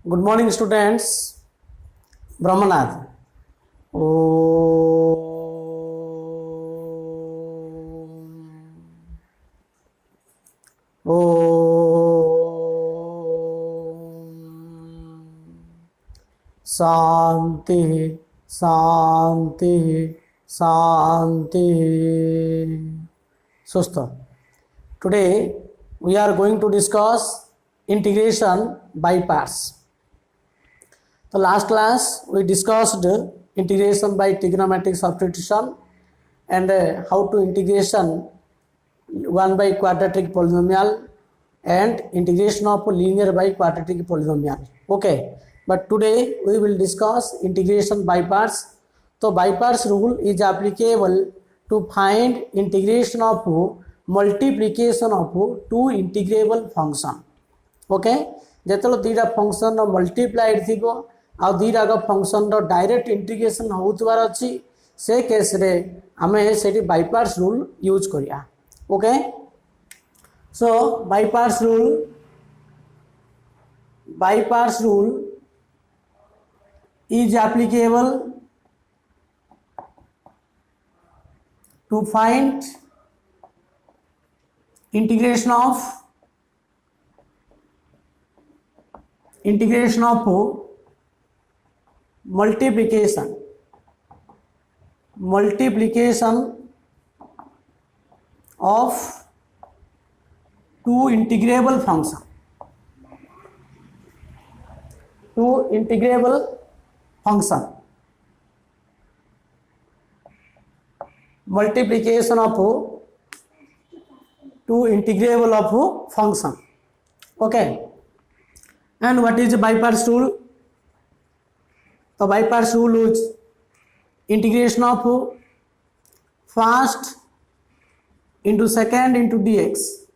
Good morning, students. Brahmanath. Shanti Shanti Shanti. Susta. Today we are going to discuss integration by parts. So last class we discussed integration by trigonometric substitution and how to integration 1 by quadratic polynomial and integration of linear by quadratic polynomial. Okay, but today we will discuss integration by parts. So by parts rule is applicable to find integration of multiplication of two integrable function. Okay जेतलो दीटा function multiplied थिबो आ दीटा का function रो direct integration होतवार अछि से केस रे हमें सेठी बाय पार्ट्स रूल यूज करिया. Okay so by parts rule is applicable to find integration of multiplication of two integrable function. Multiplication of two integrable of function. Okay, and what is by parts rule? The by parts rule is integration of first into second into dx.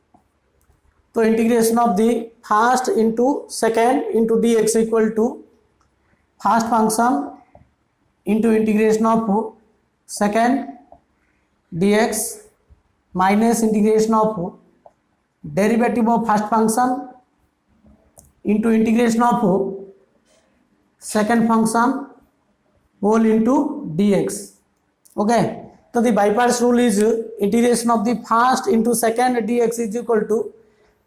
So integration of the first into second into dx equal to first function into integration of second dx minus integration of derivative of first function into integration of second function whole into dx. Okay, so the by parts rule is integration of the first into second dx is equal to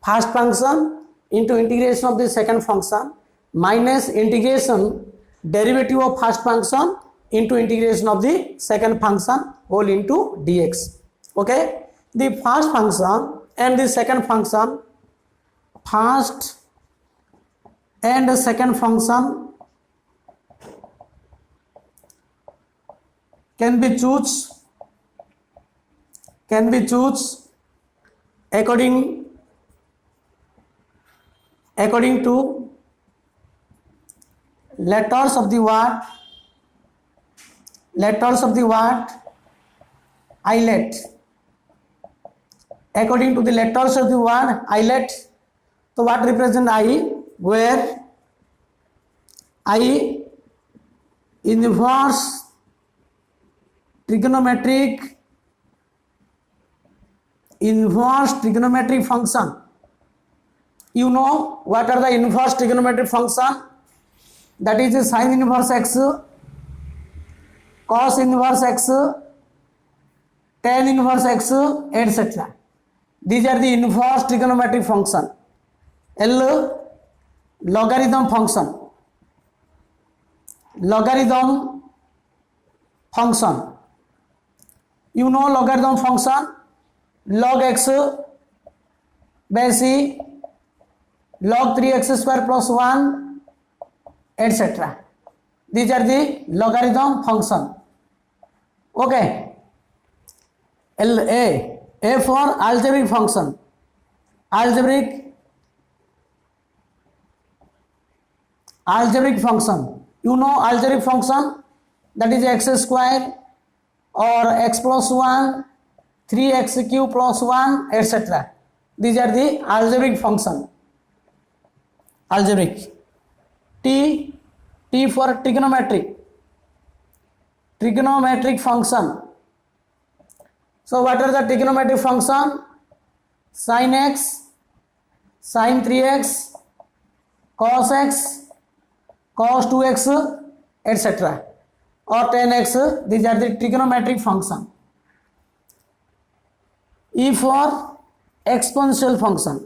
first function into integration of the second function minus integration derivative of first function into integration of the second function whole into dx. Okay, the first function and the second function, first and the second function can be choose according to letters of the word islet. According to the letters of the word islet, so what represent I, where I inverse trigonometric function. You know what are the inverse trigonometric function? That is the sin inverse x, cos inverse x, tan inverse x, etc. These are the inverse trigonometric function. L logarithm function. You know logarithm function, log x by c, log 3x square plus 1, etc. These are the logarithm function. Okay, A for algebraic function. Algebraic function. You know algebraic function, that is x square or x plus 1, 3x cube plus 1, etc. These are the algebraic function. Algebraic. T for trigonometric function. So what are the trigonometric function? Sin x, sin 3x, cos x, cos 2x etc. or 10x, these are the trigonometric function. E for exponential function,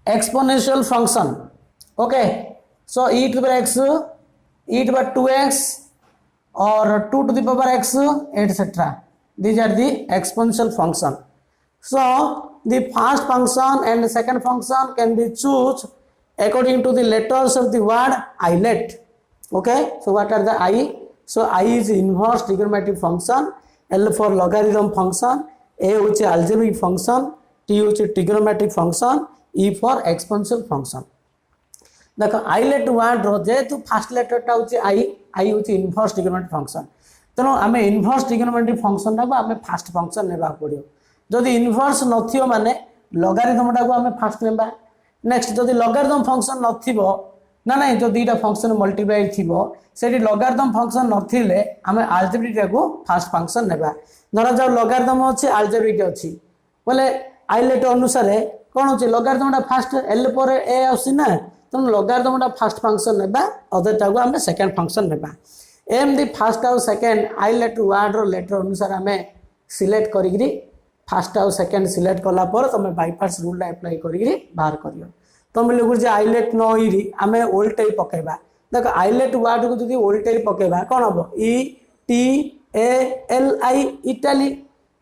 exponential function, okay. So e to the power x, e to the power 2x or 2 to the power x etc. These are the exponential function. So the first function and the second function can be choose according to the letters of the word islet, okay. So what are the I? So I is inverse trigonometric function, L for logarithm function, A which is algebraic function, T which is trigonometric function, E for exponential function. देखो islet word रो जेतु first letter टा होची आई होची inverse trigonometric function, तेणु आमे inverse trigonometric function टाको आमे first function नेबा पड़ियो. जदि इनवर्स नथियो माने लॉगरिथम टाको आमे फर्स्ट नेबा. नेक्स्ट जदि लॉगरिथम फंक्शन नथिबो ना नहीं, जो दुईटा फंक्शन मल्टीप्लाई थिबो सेठी लॉगरिथम फंक्शन नथिले आमे अलजेब्रिक टाको फर्स्ट फंक्शन नेबा. धरा जाऊ लॉगरिथम अछि अलजेब्रिक अछि बोले आइलेट अनुसार कोन होची लॉगरिथम टा फर्स्ट एल पर ए आसी ना, तेणु लॉगरिथम टा फर्स्ट फंक्शन नेबा, अदर टाको आमे सेकंड फंक्शन नेबा. एमदी फर्स्ट आउ सेकंड आइलेट वर्ड रो लेटर अनुसार आमे सिलेक्ट करिगिरी फर्स्ट आउ सेकंड सिलेक्ट कला पर तमे बाईपास रूल अप्लाई करिगिरी बाहर करियो. तमे लिखु जे आइलेट न होइरी आमे ओल्टेई पकेबा. देखो आइलेट वर्ड को जदी ओल्टेई पकेबा कोन हबो E T A L I Italy.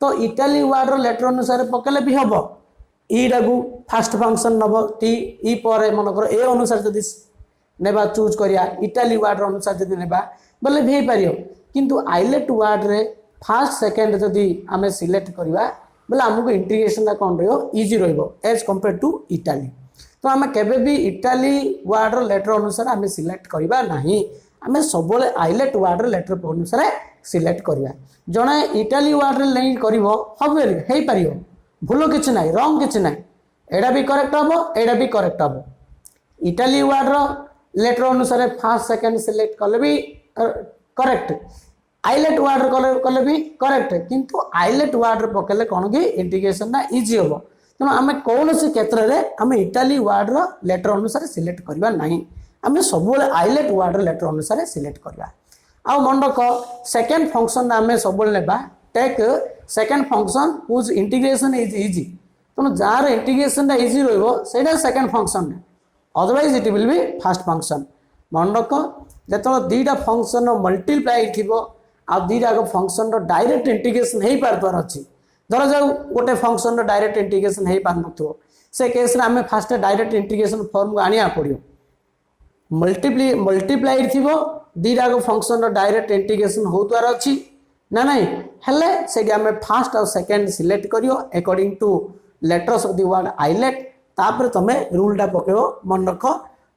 तो इटाली वर्ड रो लेटर अनुसार पकेले भी हबो. ई डागु फर्स्ट फंक्शन नबो टी ई पर मन करो ए अनुसार जदी नेबा चूज करिया इटाली वर्ड रो अनुसार जदी नेबा बोले भी पारियो. किंतु आइलेट वर्ड रे फर्स्ट सेकंड जदी आमे सिलेक्ट करिवा बोले हमको इंटीग्रेशन कौन रहियो इजी रहिबो एज कंपेयर टू इटाली. तो आमे केबे भी इटाली वर्ड रो लेटर अनुसार आमे सिलेक्ट करिबा नाही, आमे सबले आइलेट वर्ड रो लेटर अनुसार सिलेक्ट करिबा. जणे इटाली वर्ड रे नहीं करिवो हबे हेई पारियो, भूल किछि नाही, रॉन्ग किछि नाही, एडा भी करेक्ट हबो एडा भी करेक्ट हबो. इटाली वर्ड रो लेटर अनुसार फर्स्ट सेकंड सिलेक्ट कले भी करेक्ट, आइलेट वर्ड कले भी करेक्ट. किंतु आइलेट वर्ड पकेले कौन कि इंटीग्रेशन ना इजी हम. तेणु आम कौन से क्षेत्र में आम इटाली वर्ड रो लेटर अनुसार सिलेक्ट करवा नहीं, आम सब आइलेट वर्ड लेटर अनुसार सिलेक्ट करवा. आउ मन रख सेकेंड फंक्शन आम सब नेबा take second function whose integration is easy. तेणु जार इंटीग्रेशन इजी रहा second function, otherwise it will be first function. मन रख जो दुईटा फंक्शन मल्टीप्लाई थी आ दुईटा फंक्शन डायरेक्ट इंटीग्रेशन हो पार अच्छी. धर जाऊ गोटे फंक्शन डायरेक्ट इंटीग्रेशन हो पार न से केस आम फास्ट डायरेक्ट इंटीग्रेशन फॉर्म को आनिया पड़ो. मल्टीप्लाई थी दुईटा फंक्शन डायरेक्ट इंटीग्रेशन होतार अच्छी ना नहीं हेले से आम फास्ट और सेकेंड सिलेक्ट करियो according to letters of the word ILATE. तापर तुम रूलटा पकेब मन रख.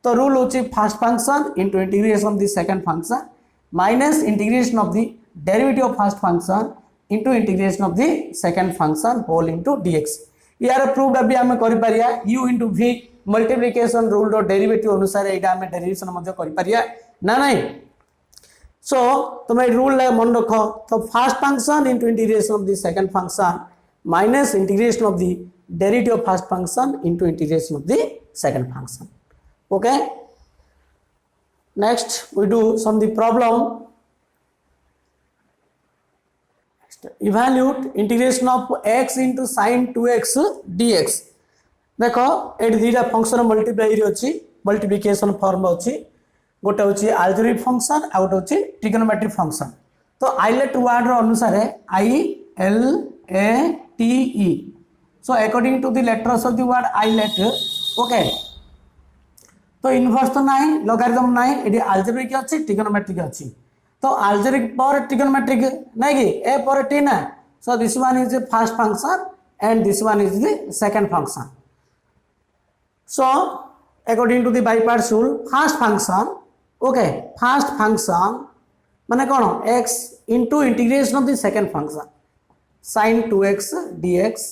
तो रूल होची first function into integration of the second function minus integration of the derivative of first function into integration of the second function whole into dx. यार proof भी आम कर u into v multiplication rule रो derivative अनुसार यहाँ आम derivation कर ना नहीं. सो तुम रूल मन रख. तो first function into integration of the second function minus integration of the derivative of first function into integration of the second function. Okay, next we do some the problem. Evaluate integration of x into sin 2x dx. देखो ये दुईटा function multiply अच्छी multiplication form अच्छी. गोटे हूँ algebraic function आ गोटे हूँ ट्रिगोनोमेट्रिक फंक्शन. तो आइलेट वर्ड रो अनुसार I L A T E. So according to the letters of the word ILATE okay. तो इनवर्स तो नहीं लॉगरिथम नहीं ये अलजेब्रिक अच्छी ट्रिगोनोमेट्रिक अच्छी. तो अलजेब्रिक पर ट्रिगोनोमेट्रिक नहीं कि ए पर टी ना. So this one is the first function and this one is the second function. So according to the by parts rule first function okay first function माने कौन x into integration of the second function sin 2x dx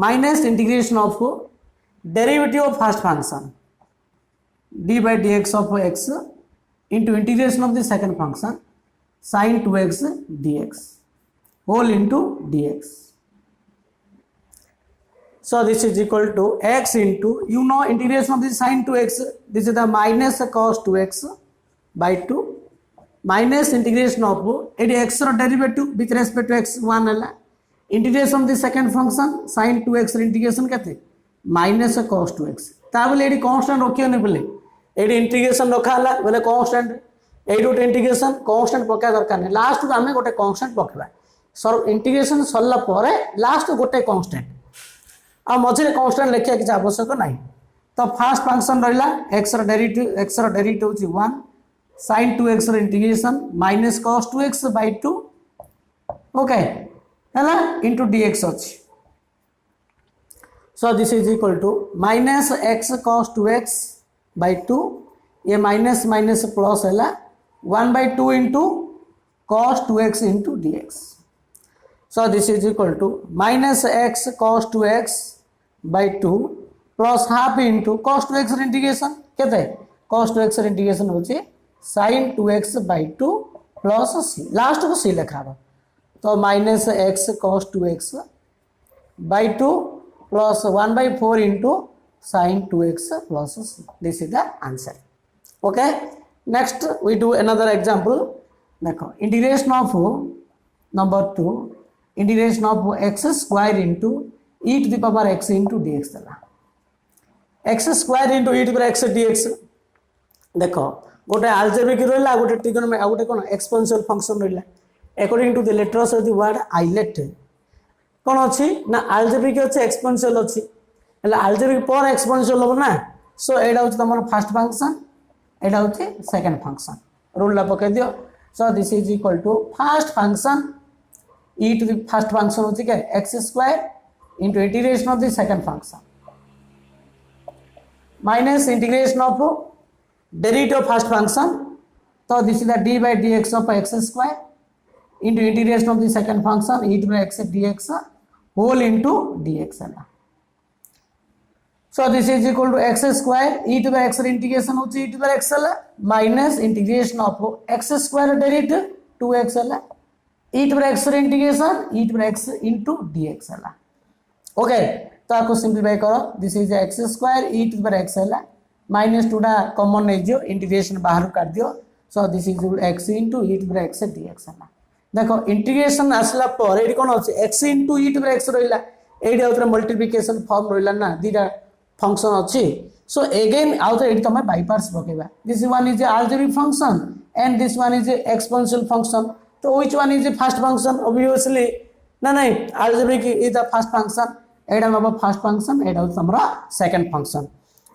minus integration of derivative of first function d by dx of x into integration of the second function sin 2x dx whole into dx. So this is equal to x into, you know, integration of this sin 2x, this is the minus cos 2x by 2 minus integration of it x derivative with respect to x1 है, integration of the second function sin 2x integration कहते minus cos 2x ताबले एडी constant रखियो ने बोले एडी integration रखा हला बोले कांस्टेंट एडी गोटे इंटीग्रेशन कांस्टेंट पका दरकार नहीं लास्ट को आमे गोटे कांस्टेंट पकवा सर इंटीग्रेशन सरला परे लास्ट गोटे कांस्टेंट आ मझे कांस्टेंट लिखिया कि आवश्यक नहीं तो फर्स्ट फंक्शन रहिला x रो डेरिवेटिव होची 1 sin 2x रो integration minus cos 2x by 2 okay हैला into dx अछि so this is equal to minus x cos 2x by 2 ये माइनस माइनस प्लस हैला 1 by 2 into cos 2x into dx so this is equal to minus x cos 2x by 2 plus half into cos 2x integration केते cos 2x integration होची sin 2x by 2 plus c last को c लिखा बा तो minus x cos 2x by 2 plus 1 by 4 into sin 2x plus c this is the answer okay next we do another example देखो integration of number 2 integration of x square into e to the power x into dx देला x square into e to the power x dx देखो गोटे algebraic रहला गोटे trigonometry गोटे कोन exponential function रहला according to the letters of the word islet कोन अछि ना algebraic अछि exponential अछि हला algebraic पर exponential हो ना सो एडा होछि तमर फर्स्ट फंक्शन एडा होछि सेकंड फंक्शन रूल ला पके दियो so this is equal to first function e to the first function होती क्या x square into integration of the second function minus integration of derivative of first function so this is the d by dx of x square into integration of the second function e to the x dx whole into dx है so this is equal to x square e to the x integration होती e to the x minus integration of x square derivative 2x है e to the x integration e to the x into dx है okay तो आपको simplify करो this is x square e to the x है minus 2 टा common नै दियो integration बाहर काट दियो so this is x into e to the x dx है देखो इंटीग्रेशन आसला पर एडी कोन अछि x into e to the x रहिला एडी आउतर मल्टीप्लिकेशन फॉर्म रहिला ना दीटा फंक्शन अछि सो अगेन आउतर एडी तमे बाय पार्ट्स पकेबा this one is algebraic function and this one is exponential function तो which one is the first function obviously ना नहीं algebraic is the first function एडा बाबा फर्स्ट फंक्शन एडा हमरा सेकंड फंक्शन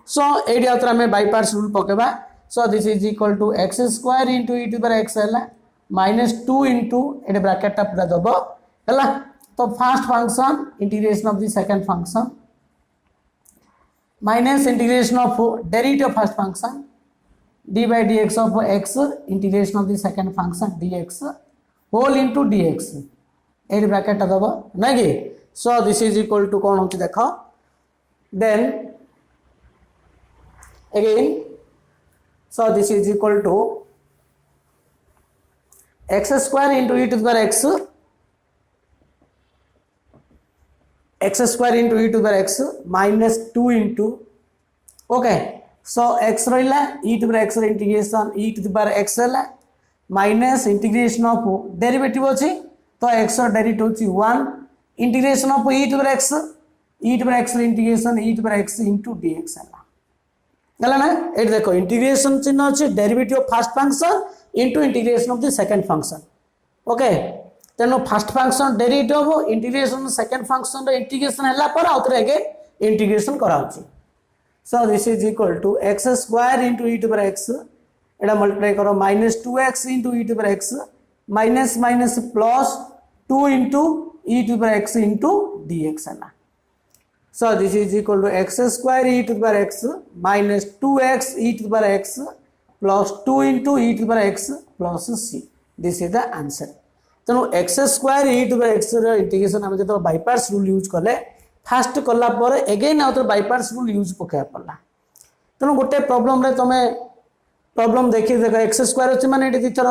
सो एडी आउतर हमें बाय पार्ट्स रूल पकेबा so this is equal to x square into e to the x है minus 2 into एडे ब्रैकेट टा पूरा दबो हला तो first function integration of the second function minus integration of derivative of first function d by dx of x integration of the second function dx whole into dx एडी bracket टा दबो ना कि so this is equal to कौन होची देखो then again so this is equal to x square into e to the power x square into e to the power x minus 2 into okay so x रहिला e to the power x integration e to the power x है minus integration of derivative अछि तो x derivative होची 1 integration of e to the x integration e to the x into dx है ना eight देखो integration चिन्ह अछि derivative of first function into integration of the second function okay तेनो first function derivative of integration second function रो integration हला पर आउतरे अगेन इंटीग्रेशन करा अछि so this is equal to x square into e to the x एडा multiply करो minus 2x into e to the x minus minus plus 2 into e to the x into dx है ना so this is equal to x square e to the power x minus 2x e to the power x plus 2 into e to the power x plus c this is the answer तेणु x square e to the power x रो integration हम जतो by parts rule use करले first करला पर again outer by parts rule use पके पड़ला तेणु गोटे प्रॉब्लम रे तमे प्रॉब्लम देखि देखो x स्क्वायर अछि माने एटी थर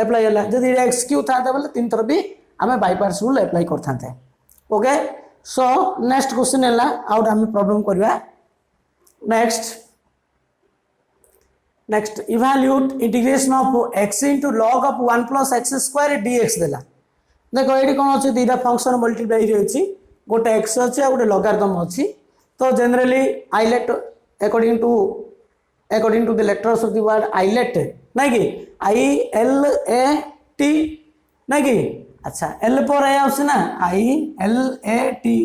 अप्लाई होला जदि x क्यू था बोले तीन थर भी हमें बाय पार्ट्स रूल अप्लाई करथांते ओके सो नेक्स्ट क्वेश्चन है आउट आम प्रॉब्लम करवा next evaluate integration of x into log of 1 plus x square dx देला देखो ये कौन अच्छे दुईटा फंक्शन मल्टीप्लाई रही गोटे x अच्छे गोटे लॉगरिथम अच्छी तो generally ILATE according to the letters of the word ILATE नहीं कि ILAT नहीं कि अच्छा L पर ए आउस ना ILATE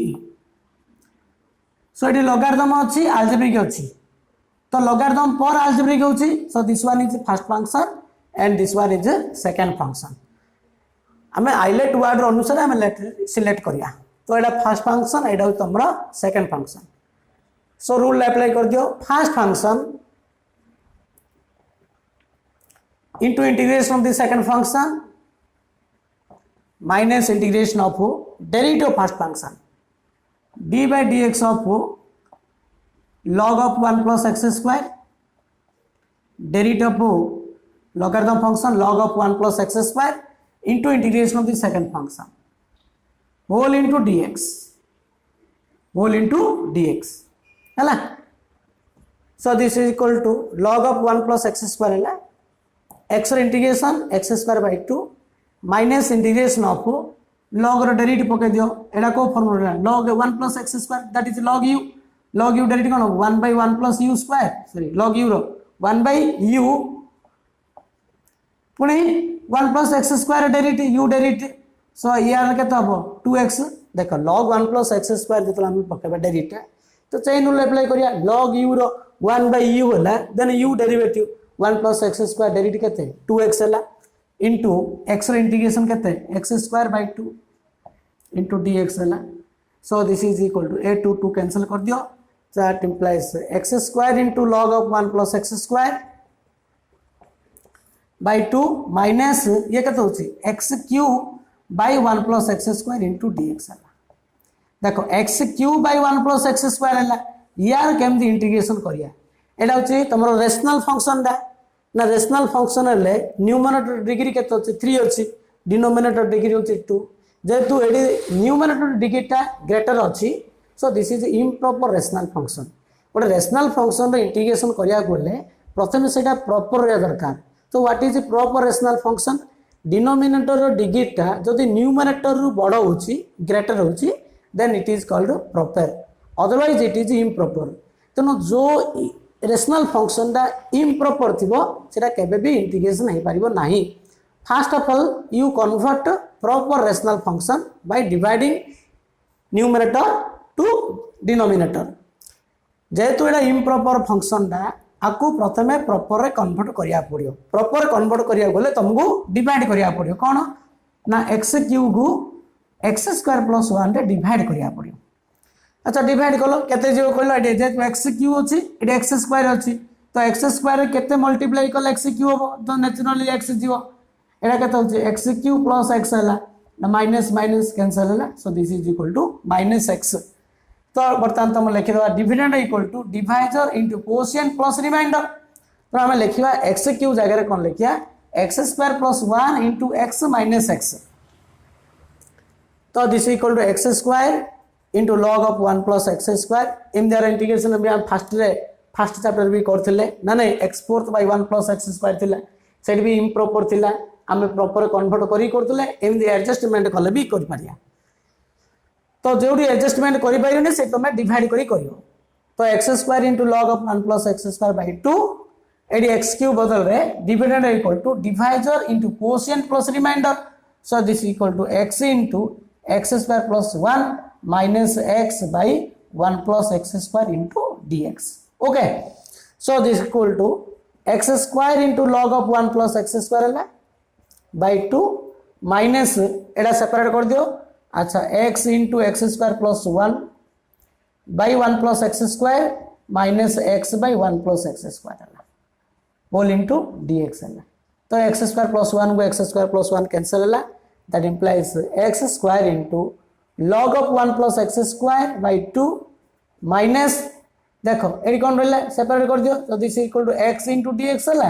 सो ये लॉगरिथम अच्छी अलजेब्रिक अच्छी तो लॉगरिथम पर अलजेब्रिक होची so this one is first function and this one is second function आमे आइलेट वर्ड अनुसार आमे सिलेक्ट करिया तो एटा फर्स्ट फंक्शन एटा तमरा second function so rule apply कर दियो first function into integration of the second function minus integration of derivative of first function d by dx of log of 1 plus x square derivative of logarithm function log of 1 plus x square into integration of the second function whole into dx है so this is equal to log of 1 plus x square है x integration x square by 2 minus integration of log रो derivative पके दियो एडा को formula log 1 plus x square that is log u derivative कोन 1 by 1 plus u square sorry log u रो 1 by u पुनी 1 plus x square derivative u derivative so यार केते हबो 2x देखो log 1 plus x स्क्वायर जेतला हम पकेबा डेरिवेटिव तो चेन रूल अप्लाई करिया log u रो 1 by u होला then u derivative 1 plus x square derivative केते 2x है into x इंटीग्रेशन केते x square by 2 into dx है so this is equal to a 2 cancel कर दियो that implies x square into log of 1 plus x square by 2 minus ये केते होची x cube by 1 plus x square into dx है देखो x cube by 1 plus x square है यार केमदी integration करिया एटा होची तमरो रेशनल फंक्शन दा ना रेशनल फंक्शन ले न्यूमरेटर डिग्री केते होची 3 होची डिनोमिनेटर डिग्री होची 2 जेतु एडी न्यूमरेटर डिग्रीटा ग्रेटर होची so this is improper rational function गोटे रेशनल फंक्शन रे इंटीग्रेशन करिया गले प्रथमे सेटा प्रॉपर रे दरकार तो what is proper rational function denominator डिग्रीटा जदि न्यूमरेटर रु बड़ होची ग्रेटर होची then it is called proper otherwise it is improper तेनो जो रेशनल फंक्शन दा इम्प्रॉपर थिबो सेटा केबे भी इंटीग्रेशन हे पारिबो नाही first of all you convert proper rational function by dividing numerator to denominator जेहेतु एटा इम्प्रॉपर फंक्शन दा आकु प्रथमे प्रॉपर रे कन्वर्ट करिया पड़ियो प्रॉपर कन्वर्ट करिया गले तुमको डिवाइड करिया पड़ियो कोन ना x क्यूब को x स्क्वायर प्लस 1 रे डिवाइड करिया पड़ियो अच्छा डिवाइड कलो केते जीव कहलो एटे जेतु x क्यूब अछि एटे x स्क्वायर अछि तो x स्क्वायर केते मल्टीप्लाई कल x क्यूब हो तो नेचुरली x जीव एटा केते होछि x क्यूब प्लस x हला ना माइनस माइनस कैंसिल हला so this is equal to minus x तो बर्तमान तुम लिखि दवा dividend equal to divisor into quotient plus remainder तो हम लिखिबा x क्यूब जगह रे कोन लिखिया x square plus 1 into x minus x तो this equal to x square into log of 1 plus x square in their integration में हम first chapter भी करथिले ना नहीं x4 by 1 plus x square थिला सेट भी इम्प्रॉपर थिला हम प्रॉपर कन्वर्ट करी करथिले इन द एडजस्टमेंट कले भी कर पारिया तो जोडी एडजस्टमेंट करि पारियोनी से तमे डिवाइड करी करियो तो x square into log of 1 plus x square by 2 एडी x क्यूब बदल रे dividend equal to divisor into quotient plus remainder so this equal to x into x square plus 1 minus x by 1 plus x square into dx okay so this equal to x square into log of 1 plus x square है by 2 minus एडा separate कर दियो अच्छा x into x square plus 1 by 1 plus x square minus x by 1 plus x square है whole into dx है तो x square plus 1 को x square plus 1 cancel है that implies x square into log of 1 plus x square by 2 minus देखो एडी कोन रहला separate कर दियो तो this equal to x into dx हला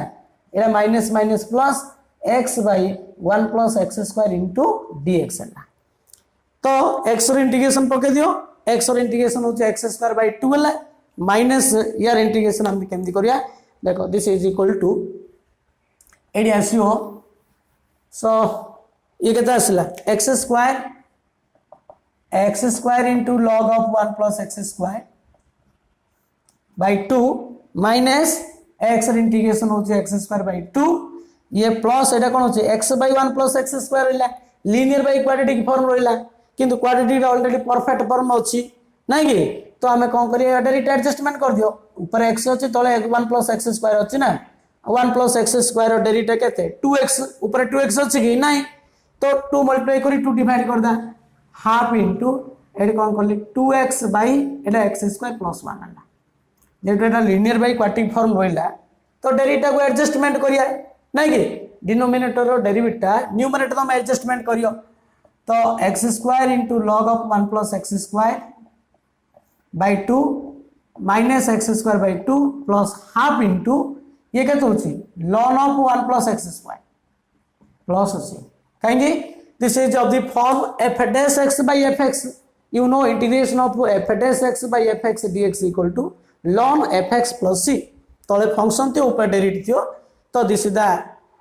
एरा minus minus plus x by 1 plus x square into dx हला तो x रो इंटीग्रेशन पके दियो x रो इंटीग्रेशन होचे x स्क्वायर बाय 2 है माइनस यार इंटीग्रेशन हम केमती करिया देखो दिस इज इक्वल टू एडी आसीओ सो ये केता आसला x square into log of 1 plus x square by 2 minus x रो इंटीग्रेशन होचे x स्क्वायर बाय 2 ये प्लस एटा कोन होचे x by 1 plus x square रहला लीनियर बाय क्वाड्रेटिक फॉर्म रहला किंतु क्वाड्रेटिक ऑलरेडी परफेक्ट फॉर्म अछि नै कि तो हमें कौन करिए डायरेक्ट एडजस्टमेंट कर दियो ऊपर x अछि तळे 1 प्लस x स्क्वायर अछि ना 1 प्लस x स्क्वायर डेरिवेटिव केते 2x ऊपर 2x अछि कि नहीं तो 2 मल्टीप्लाई करी 2 डिवाइड कर दा हाफ इनटू एड कौन करली 2x बाय एटा x स्क्वायर प्लस 1 आला जेटा एटा लीनियर बाय क्वाड्रेटिक फॉर्म रहला तो डेरिवेटिव को एडजस्टमेंट करिया नहीं कि डिनोमिनेटर रो डेरिवेटिव न्यूमरेटर तो हम एडजस्टमेंट करियो तो x square into log of 1 plus x square by 2 minus x square by 2 plus half into ये केते होची ln of 1 plus x square plus होची काहेकि this is of the form f dash x by fx you know integration of f dash x by fx dx equal to ln fx plus c तले function ते ऊपर derivative थियो तो this is the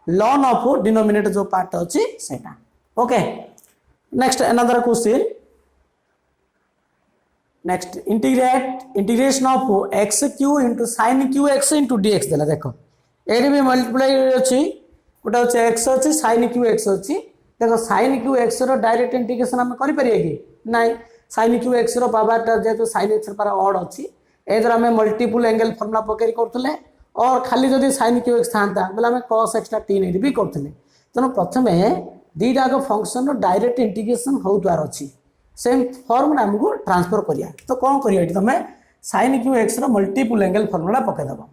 ln of denominator जो part अछि सेटा okay next another question next integration of x Q into sin cube x into dx देला देखो एरी भी मल्टीप्लाई अछि गोटा होचे x अछि sin क्यू x अछि देखो sin क्यू x रो डायरेक्ट इंटीग्रेशन हम करि परिए कि नाही sin क्यू x रो पावर ता जेतो sin x पर ऑड अछि एदर हमें मल्टीपल एंगल फार्मूला पकरी करथले और खाली जदि sin क्यू x थांता बेला हमें cos x ता t नहीं भी करथले तनो प्रथमे दीटा को फंक्शन रो डायरेक्ट इंटीग्रेशन होउतार अछि सेम फॉर्म हमको ट्रांसफर करिया तो कौन करिया एटी तमे sin क्यू x रो मल्टीपल एंगल फार्मूला पके दबो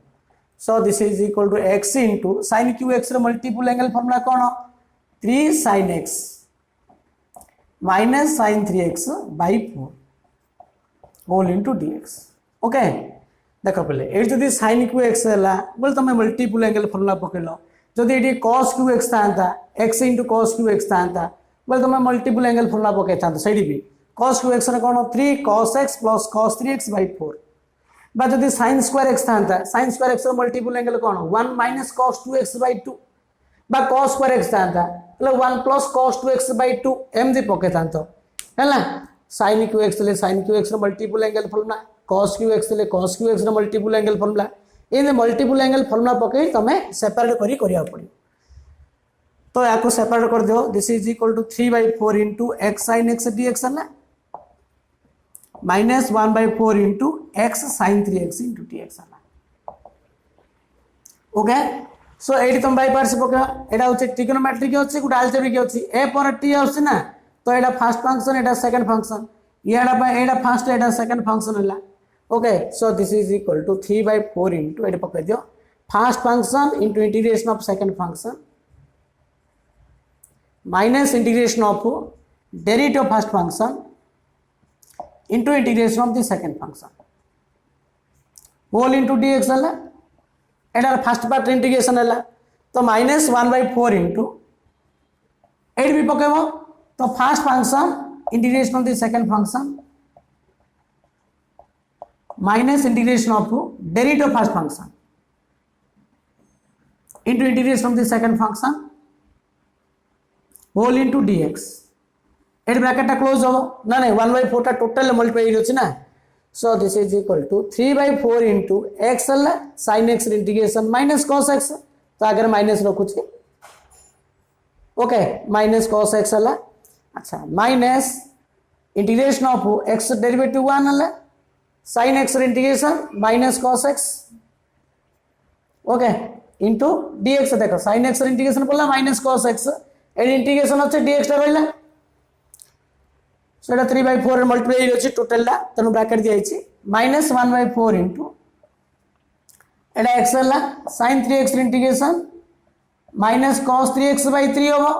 so this is equal to x into sin cube x रो मल्टीपल एंगल फार्मूला कोन 3 sin x minus sin 3x by 4 whole into dx okay देखो पहले ए जदी sin क्यू x हला बोल तमे मल्टीपल एंगल फार्मूला पकेलो जदी eighty cos cube x थांता x into cos cube x थांता बोल तमे मल्टीपल एंगल फार्मूला पके थांता सेडी भी cos क्यू x रे कोन 3 cos x plus cos 3x by 4 बा जदी sin square x थांता sin square x रो multiple angle cone 1 minus cos 2x by 2 बा cos square x थांता मतलब 1 plus cos 2x by 2 एम दे पके थांतो हैला sin क्यू x ले sin क्यू x रो multiple angle formula cos cube x ले cos क्यू x रो multiple angle formula in multiple angle formula पके तमे सेपरेट करी करिया पड़ी तो याको सेपरेट कर दियो this is equal to 3/4 into x sin x dx है minus 1/4 into x sin 3x into dx है ओके सो एडी तुम बाय पार्ट्स पका एडा होचे ट्रिगोनोमेट्रिक होचे गुड अलजेब्रिक होचे a पर t होचे ना तो एडा फर्स्ट फंक्शन एडा सेकंड फंक्शन एडा फर्स्ट एडा सेकंड फंक्शन होला okay so this is equal to 3/4 into एडा पका दियो first function into integration of second function minus integration of derivative of first function into integration of the second function whole into dx है एटा first part integration है तो minus 1/4 into 8 भी पकेबो तो first function integration of the second function minus integration of derivative of first function into integration of the second function whole into dx एट bracket टा close हो ना नहीं 1/4 टा टोटल मल्टीप्लाई होछि ना so this is equal to 3/4 into x हला sin x integration minus cos x तो अगर माइनस रखु छी ओके माइनस cos x हला अच्छा minus integration of x derivative 1 हला sin x integration minus cos x okay into dx देखो sin x integration पड़ला माइनस cos x एड इंटीग्रेशन होछि dx टा रहला सो 3/4 मल्टीप्लाई होछि टोटल ला तनु ब्रैकेट दिया छि माइनस 1/4 इनटू एडा x हला sin 3x integration minus cos 3x by 3 होबो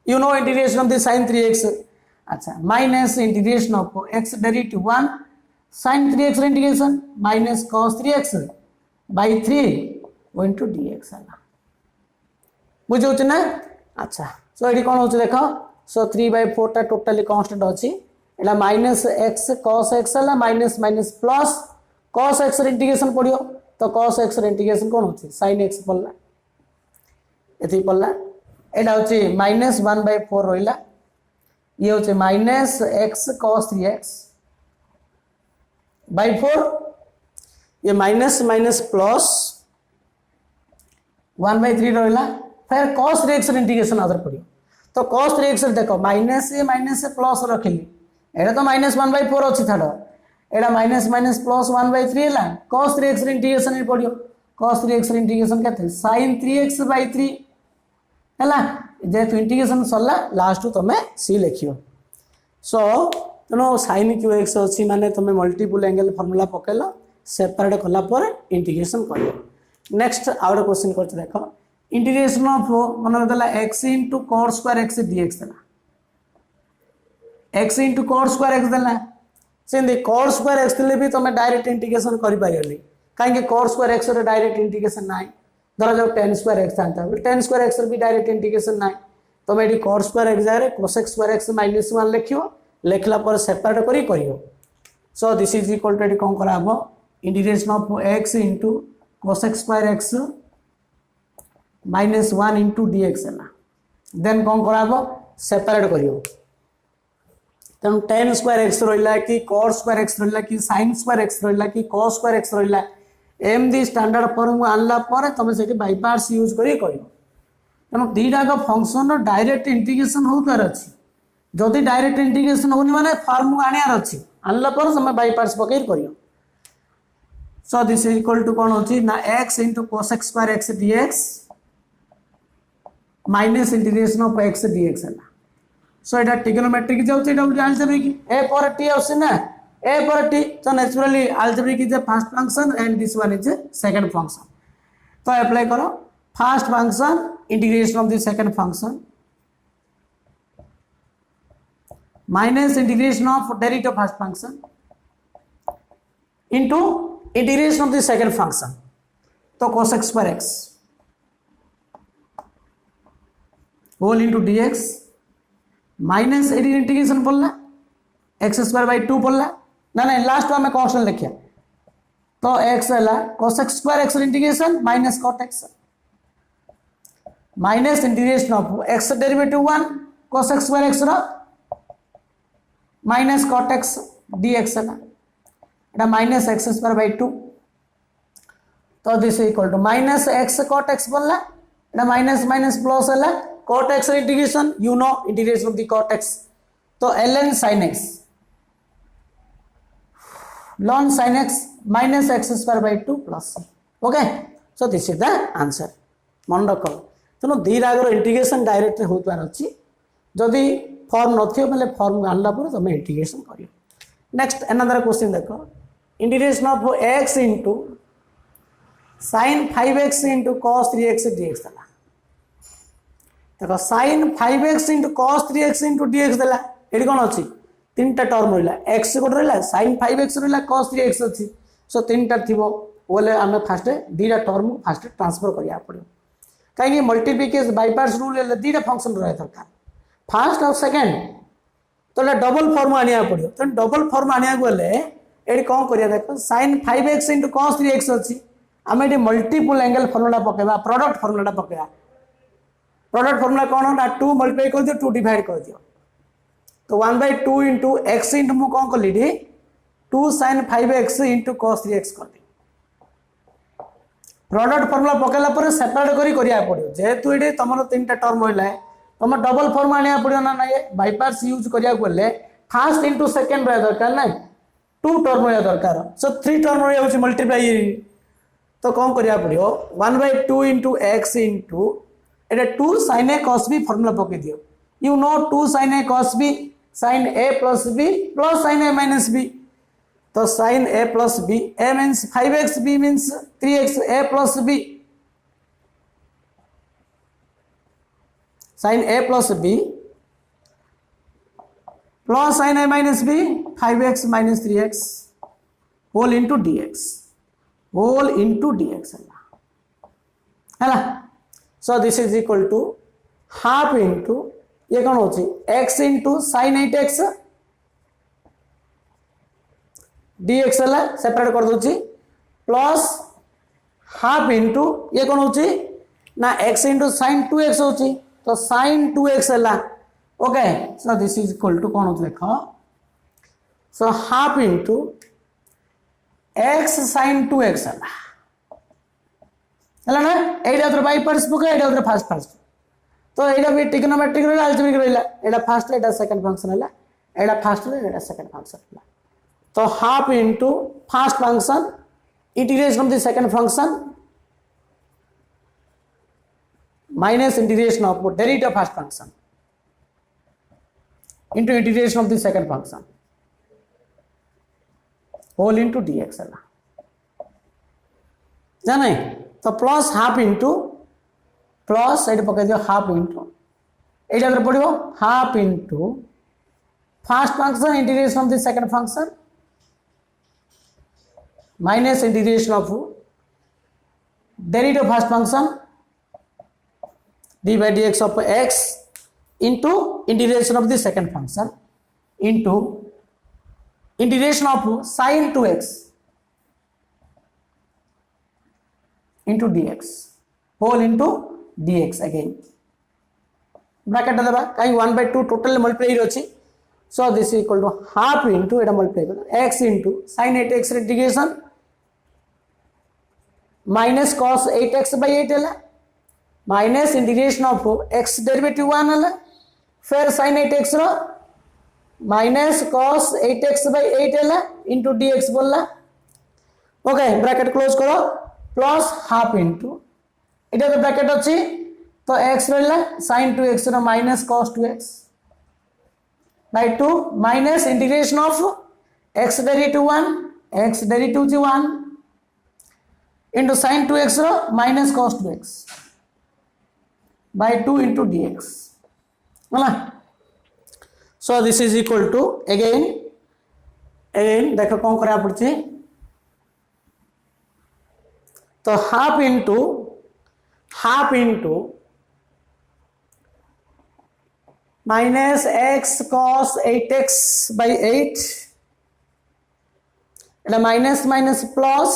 you know integration of the sin 3x अच्छा minus integration of x derivative 1 sin 3x integration minus cos 3x by 3 into dx हला बुझौ छ ना अच्छा सो AD कोन होछ देखो सो 3/4 टा टोटली कांस्टेंट अछि एटा minus x cos x है minus minus plus cos x integration पड़ियो तो cos x इंटीग्रेशन कोन होछि sin x पड़ला एथि पड़ला एटा होछि माइनस 1/4 रहिला ये होछि minus x cos 3x by 4 ये माइनस माइनस प्लस 1/3 रहिला फिर cos 3x इंटीग्रेशन आदर पड़ियो तो cos 3x देखो माइनस से प्लस रखिली एटा तो माइनस 1/4 अछि थाडो एटा माइनस माइनस प्लस 1/3 हैला cos 3x इंटीग्रेशन ही पड़ियो cos 3x इंटीग्रेशन केते sin 3x/3 हैला जे तो इंटीग्रेशन सरला लास्ट तमे c लिखियो सो तनो sin qx अछि माने तमे मल्टीपल एंगल फार्मूला पकेला सेपरेट कला पर इंटीग्रेशन करियो नेक्स्ट आउट क्वेश्चन करते देखो इंटीग्रेशन ऑफ मन देला x into cot square x dx देला x into cot square x देला सेंदी cot square x ले भी तमे डायरेक्ट इंटीग्रेशन करि पारियली काहे के cot square x रे डायरेक्ट इंटीग्रेशन नाही धरा जो tan square x था tan square x रे भी डायरेक्ट इंटीग्रेशन नाही तमे एडी cot square x जारे cos square x - 1 लिखियो लिखला पर सेपरेट करी करियो so this is equal to एडी कोन कराबो integration of x into cos square x माइनस 1 into dx है ना देन कौन कराबो सेपरेट करियो तम tan square x रहिला कि cot square x रहिला कि sin square x रहिला कि cos square x रहिला एम दी स्टैंडर्ड फॉर्म आनला पर तमे सेठी बाय पार्ट्स यूज करी करियो तम दीटा का फंक्शन रो डायरेक्ट इंटीग्रेशन होतार अछि जदी डायरेक्ट इंटीग्रेशन होनी माने फॉर्म आनियार अछि आनला पर तमे बाय पार्ट्स पकेर करियो so this is equal to कोन होची ना x into cos square x dx minus integration of x dx है सो एटा ट्रिग्नोमेट्रिक जाउ एटा अलजेब्रिक a पर t आउस ना a पर t so naturally algebraic is the first function and this one is the second function तो apply करो first function integration of the second function minus integration of derivative of first function into integration of the second function तो cos x square x whole into dx minus एडी integration पड़ला x square by 2 पड़ला ना ना last में constant लिखिया तो x हैला cos x square x integration minus cot x minus integration of x derivative 1 cos x square x रो माइनस cot x dx हैला एटा माइनस x स्क्वायर बाय 2 तो this equal to minus x cot x पड़ला एटा minus minus plus हैला cot x integration you know integration of the cot x तो ln sin x ln sin x minus x square by 2 plus c okay so this is the answer मन रखो तनो दी रागर integration direct होतवार अछि जदी form नथियो बेले form आनला पर तमे integration करियो नेक्स्ट अनदर क्वेश्चन देखो integration of x into sin 5x into cos 3x dx दला देखो sin 5x into cos 3x into dx देला एडी कोन अछि तीनटा टर्म रहिला x कोड रहिला sin 5x रहिला cos 3x अछि सो तीनटा थिबो बोले हमें फर्स्ट दीटा टर्म फर्स्ट ट्रांसफर करिया पड़ो काहे मल्टीप्लिकेशन बाय पार्ट्स रूल ले दीटा फंक्शन रहे दरकार फर्स्ट और सेकंड तो डबल फॉर्म आनिया पड़ो तो डबल फॉर्म आनिया गले एडी कोन करिया देखो sin 5x into cos 3x अछि हमें एडी मल्टीपल एंगल फार्मूला पकेबा प्रोडक्ट फार्मूला पकेबा प्रोडक्ट फार्मूला कौन होता 2 मल्टीप्लाई कर दियो 2 डिवाइड कर दियो तो 1/2 into x into मु कौन कर लीडी 2 sin 5x into cos 3x कर दी प्रोडक्ट फार्मूला पकेला पर सेपरेट करी करिया पड़ियो जेहेतु एडी तमरो तीनटा टर्म होइला तम डबल फॉर्म आनिया पड़ियो ना ये बाय पार्ट्स यूज करिया गले फर्स्ट into सेकंड रे दरकार ना 2 टर्म रे दरकार सो 3 टर्म रे होची मल्टीप्लाई तो कौन करिया पड़ियो 1/2 into x into Etah 2 sin a cos b formula पके दियो you know 2 sin a cos b sin a plus b plus sin a minus b तो sin a plus b a means 5x b means 3x a plus b sin a plus b plus sin a minus b 5x minus 3x whole into dx है ना so this is equal to half into ये कौन होची x into sin 8x dx है separate कर दूची plus half into ये कौन होची ना x इंटू sin 2x होची तो sin 2x है okay so this is equal to कौन होची देखो so half into x sin 2x है ना एटा बाई पार्ट्स पके एटा फर्स्ट पार्ट्स तो एटा भी ट्रिग्नोमेट्रिक रहला अलजेब्रिक रहला एटा फर्स्ट एटा सेकंड फंक्शन हैला एटा फर्स्ट एटा सेकंड फंक्शन हैला तो half into first function integration of the second function minus integration of derivative of first function into integration of the second function whole into dx है जाने तो plus half into plus ये पकड़ दियो half into ये पड़ो half into first function integration of the second function minus integration of derivative first function d by dx of x into integration of the second function into integration of sin 2x into dx whole into dx again bracket deba kai 1 by 2 total multiply hochi so this is equal to half into eta multiply x into sin 8x integration minus cos 8x by 8 है minus integration of x derivative 1 है फिर sin 8x रो minus cos 8x by 8 है into dx बोलला okay bracket close करो plus half into इटा तो bracket अच्छी तो x रहला sin 2x रो minus cos 2x by 2 minus integration of x derivative 1 into sin 2x रो minus cos 2x by 2 into dx है so this is equal to again देखो कौन करा पड़ती तो half into minus x cos 8x by 8 minus minus plus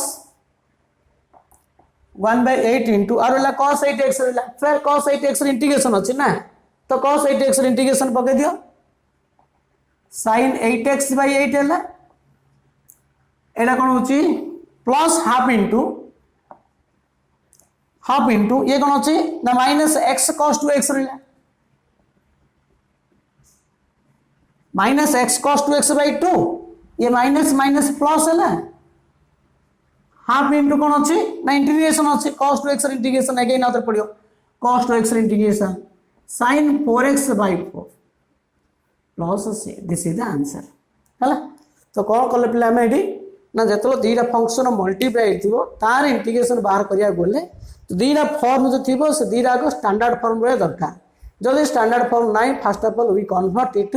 1 by 8 into और cos 8x फिर cos 8x integration अच्छी ना तो cos 8x इंटीग्रेशन पके दियो sin 8x by 8 है एटा कौन होची प्लस हाफ इंटू ये कौन होची ना माइनस x cos 2x रहला minus x cos 2x by 2 ये माइनस माइनस प्लस है हाफ इंटू कौन अच्छी ना इंटीग्रेशन अच्छी cos 2x integration again out पड़ियो cos 2x integration sin 4x by 4 plus c this is the answer हैला तो कौन कले पिला हम एडी ना जेतलो दीटा फंक्शन मल्टीप्लाई थिबो तार इंटीग्रेशन बाहर करिया बोले तो दीटा फॉर्म जो थिबो से दीटा को स्टैंडर्ड फॉर्म रे दरकार जदि स्टैंडर्ड फॉर्म नाही first of all we convert it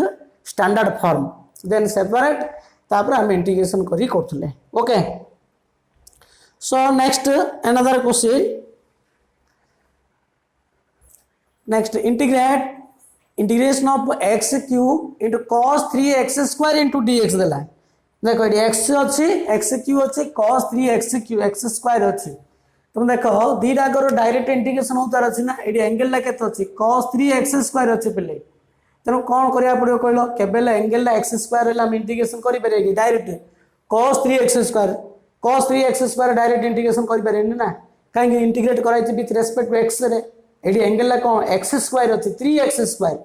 standard form then separate तापर हम इंटीग्रेशन करी करथले okay so next another question next integration of x cube into cos 3x square into dx देला देखो ये x अच्छी x cube अच्छी cos 3x cube x square अच्छी तुम देखो दीटा करो डायरेक्ट इंटीग्रेशन होता अछि ना एडी एंगल ला केत अछि cos 3x square अछि पिले तनो कोन करिया पड़ियो कहलो केबेला एंगल ला x square ला हम इंटीग्रेशन करि परैगी direct cos 3x square cos 3x square direct integration करि परैनी ना काहे इंटीग्रेट कराइ विथ रेस्पेक्ट टू x रे एडी एंगल ला कोन x स्क्वायर अछि 3x स्क्वायर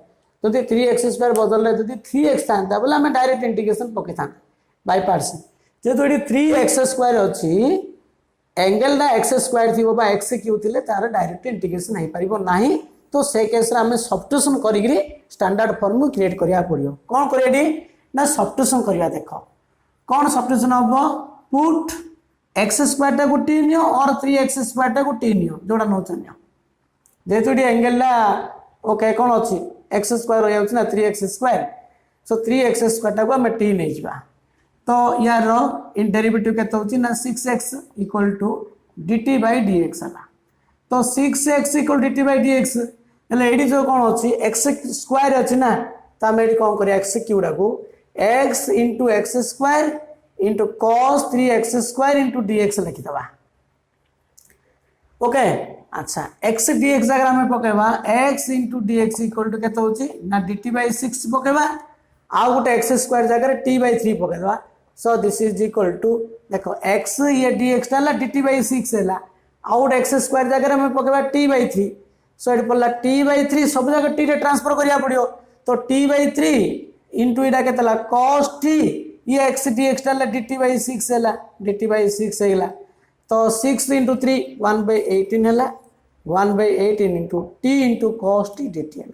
जदि 3x स्क्वायर बदल रे जदि 3x थांता बोले हम डायरेक्ट इंटीग्रेशन पके था बाय पार्ट्स जेतो एडी 3x स्क्वायर अछि एंगल ला x स्क्वायर थिबो बा x क्यूब थिले तार डायरेक्ट इंटीग्रेशन नै परिबो नाही तो से केस रे हम सब्स्टिट्यूशन करिग्री स्टैंडर्ड फॉर्म क्रिएट करिया पड़ियो कोन करिया ना सब्स्टिट्यूशन करिया देखो कोन सब्स्टिट्यूशन हबो पुट x स्क्वायर टा गोटी नियो और 3x स्क्वायर टा गोटी नियो जोडा नो चनियो जेतु डी एंगल ला ओके कोन अछि x स्क्वायर हो जाउछ ना 3x square so 3x square टा को हम t नै जबा तो यार इन डेरिवेटिव केते होछि ना 6x = dt by dx हला तो 6x = dt by dx हेले एडी जो कौन अच्छी एक्स स्क्वायर अच्छी ना तो आम ये कौन करिया एक्स क्यूडा को x into x square into cos 3x square into dx लिखिदबा ओके अच्छा x dx अगर आम पकेबा x into dx equal to केते होची ना dt by 6 पकेबा आ गोटे x स्क्वायर जगह t by 3 पकेदबा so this is equal to देखो x ये dx टाला dt by 6 हैला आ गोटे x स्क्वायर जगह आम पकेबा t by 3 सो ये पड़ला t by 3 सब जगह t रे ट्रांसफर करिया पड़ियो तो t by 3 इंटू इटा केतला cos t ये x dx टाला dt by 6 हैला dt by 6 हैला तो 6 इंटू 3 1/18 है 1/18 into t into cos T dt है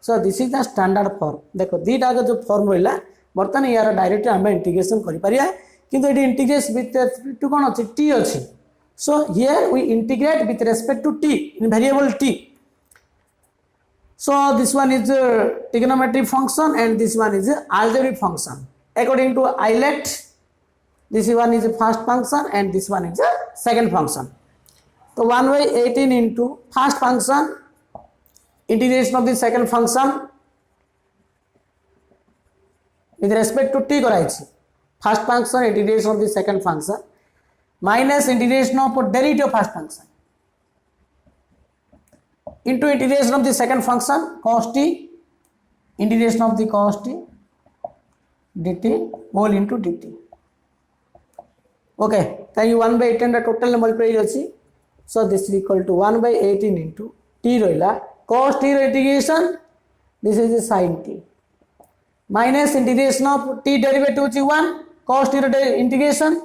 so this is the standard form देखो दीटा जो फॉर्म रहा बर्तमान यार डायरेक्ट आम इंटीग्रेशन करें किंतु ये इंटीग्रेट विथ टू कौन अच्छी टी अच्छी so here we integrate with respect to t in variable t so this one is trigonometric function and this one is algebraic function according to Eilert. This one is a first function and this one is a second function. So 1/18 into first function integration of the second function with respect to t कराई first function integration of the second function minus integration of derivative of first function into integration of the second function cos t integration of the cos t dt whole into dt. Okay, thank you 1/18 the total multiply अच्छी so this is equal to 1/18 into t रहा cos t integration this is the sin t minus integration of t derivative which 1 cos t integration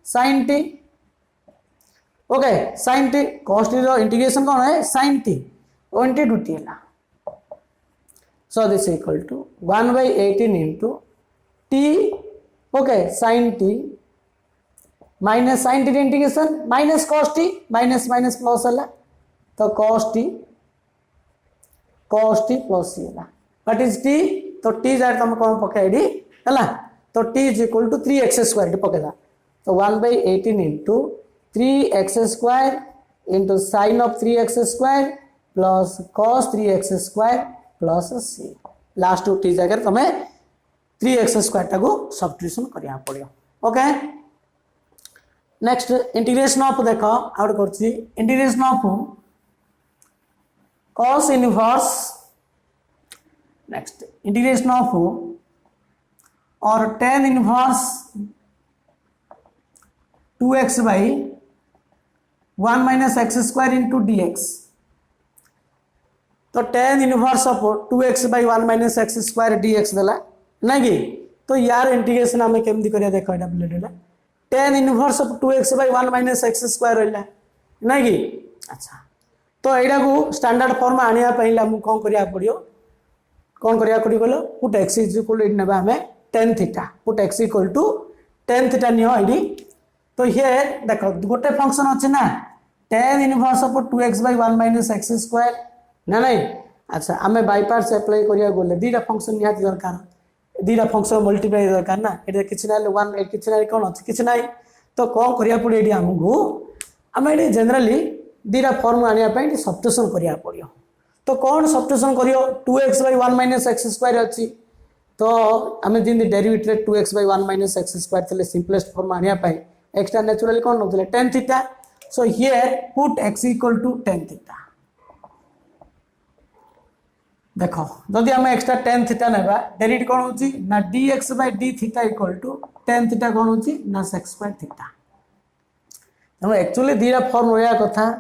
sin t okay sin t cos t integration कौन है sin t 22 t है so this is equal to 1/18 into t okay sin t minus sine t integration minus cos t minus minus plus है तो cos t plus c है what is t तो t जाए तुम कौन पकड़ी है तो t is equal to 3x square पकेदा तो 1/18 into 3x square into sine of 3x square plus cos 3x square plus c last t जगह तुम 3x स्क्वायर टाको सब्स्टिट्यूशन करिया पड़ियो ओके नेक्स्ट इंटीग्रेशन ऑफ देखो आउट करछि integration of cos inverse next integration of और tan inverse 2x by 1 minus x square into dx तो tan inverse of 2x by 1 minus x square dx देला ना कि तो यार इंटीग्रेशन हमें केमदी करिया देखो एटा plate tan inverse of 2x by 1 minus x square रहा ना कि अच्छा तो यहाँ को स्टैंडर्ड फॉर्म आनिया पहला मु कौन करिया पड़ियो कौन करिया पड़ियो put x is equal to नेबा हमें tan theta put x equal to tan theta नियो आईडी तो हियर देखो गोटे फंक्शन अछि ना tan inverse of 2x by 1 minus x square ना नहीं अच्छा हमें बाय पार्ट्स अप्लाई करिया गोले दीटा फंक्शन निहाती दरकार दीटा फंक्शन मल्टीप्लाई दरकार ना ये किसी ना 1 किसी ना कौन अच्छी किसी ना तो कौन करिया पड़े ये आमको आम ये जनरली दीटा फॉर्म आने सब्स्टिट्यूशन करिया पड़ियो तो कौन सब्स्टिट्यूशन करियो 2x by 1 minus x square अच्छी तो आम जिन derivative 2x by 1 minus x square थे सिंपलेस्ट फॉर्म आने एक्स्ट्रा नेचुरली कौन नौते tan theta so here put x equal to tan theta देखो जदि आम एक्स्ट्रा tan थीटा नेबा डेरिवेटिव कौन होची ना dx by d theta equal to tan theta कौन होची ना sec स्क्वायर थीटा तो एक्चुअली दीटा फॉर्म रहा कथा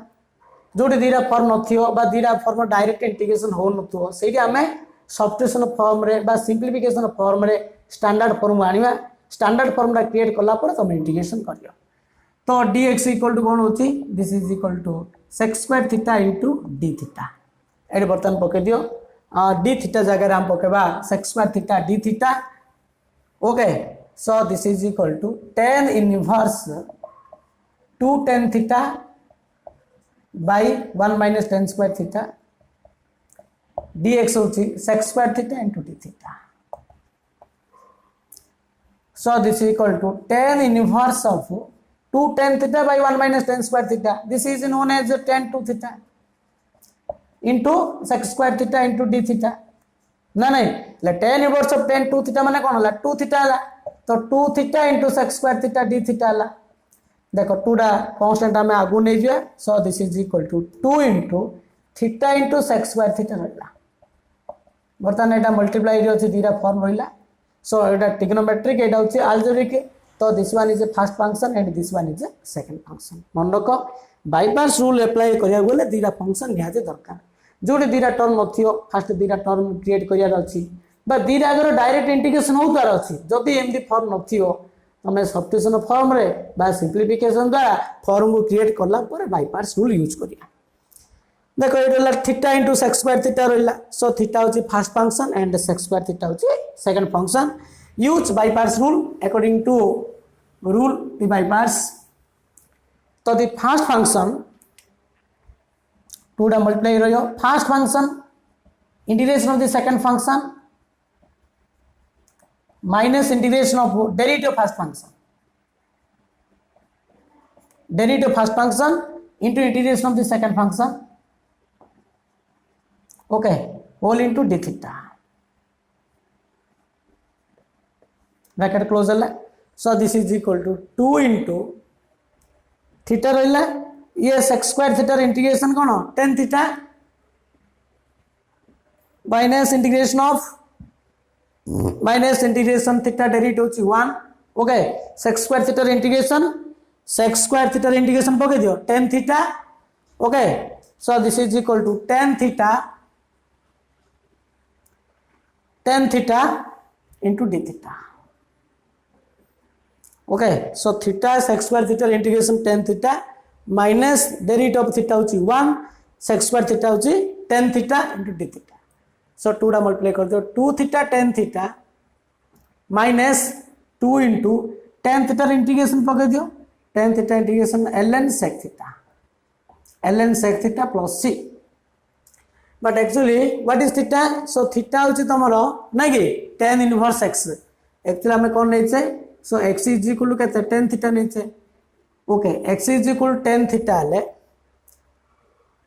जोटी दीटा फॉर्म नथियो बा दीटा फॉर्म डायरेक्ट इंटीग्रेशन हो नथो सेठी आमे सब्स्टिट्यूशन फॉर्म रे बा सिंप्लिफिकेशन फॉर्म रे स्टैंडर्ड फॉर्म आनिबा स्टैंडर्ड फॉर्म रा क्रिएट करला पर तुम इंटीग्रेशन करियो तो dx इक्वल टू कौन होची this is equal to sec square theta into d theta एड बर्तन पके दियो d थीटा जगह हम पकेबा sec square theta d theta okay so this is equal to tan inverse 2 tan theta by 1 minus tan square theta dx होची sec square theta into d theta so this is equal to tan inverse of 2 tan theta by 1 minus tan square theta this is known as tan 2 theta into sec square theta into d theta ना नहीं ले tan inverse of tan 2 theta माने कोन ला 2 theta ला तो 2 theta into sec square theta d theta ला देखो 2 टा कांस्टेंट हमें आगु नै जिया so this is equal to 2 into theta into sec square theta रहला बर्तमान एटा मल्टीप्लाई रे अछि दीरा फॉर्म रहला सो एटा ट्रिग्नोमेट्रिक एटा होछि अलजेब्रिक तो this one is a first function and this one is a second function मन रख बाईपास रूल अप्लाई करिया बोले दीरा फंक्शन निहाते दरकार जोटे दीरा टर्म नथियो फर्स्ट दीरा टर्म क्रिएट करियार अछि बा दीरा अगर डायरेक्ट इंटीग्रेशन होतार अछि जदि एमदी फॉर्म नथियो तमे सब्स्टिट्यूशन फॉर्म रे बा सिंपलीफिकेशन द्वारा फॉर्म को क्रिएट करला पर बाईपास रूल यूज करिया देखो ये theta into sec square theta रहा सो थीटा होची first function and sec square theta होची second function use by parts rule according to rule the by parts तो द फर्स्ट फंक्शन 2 टा मल्टीप्लाई रहियो first function integration of the second function minus integration of derivative first function derivative first function into integration of the second function okay whole into d theta bracket close है so this is equal to 2 into theta रहिला ये sex square theta integration कोन tan theta minus integration theta derivative होची 1 okay sex square theta integration पके दियो tan theta okay so this is equal to tan theta into d theta okay so theta sec square theta integration tan theta minus derivative of theta होची 1 sec square theta होची tan theta into d theta so 2 टा multiply कर दो 2 theta tan theta minus 2 into tan theta integration पके दियो tan theta integration ln sec theta plus c but actually what is theta so theta होची तमरो ना कि tan inverse x actually हमें कोन नै छै so x is equal to केते tan theta नै छै okay x is equal to tan theta ले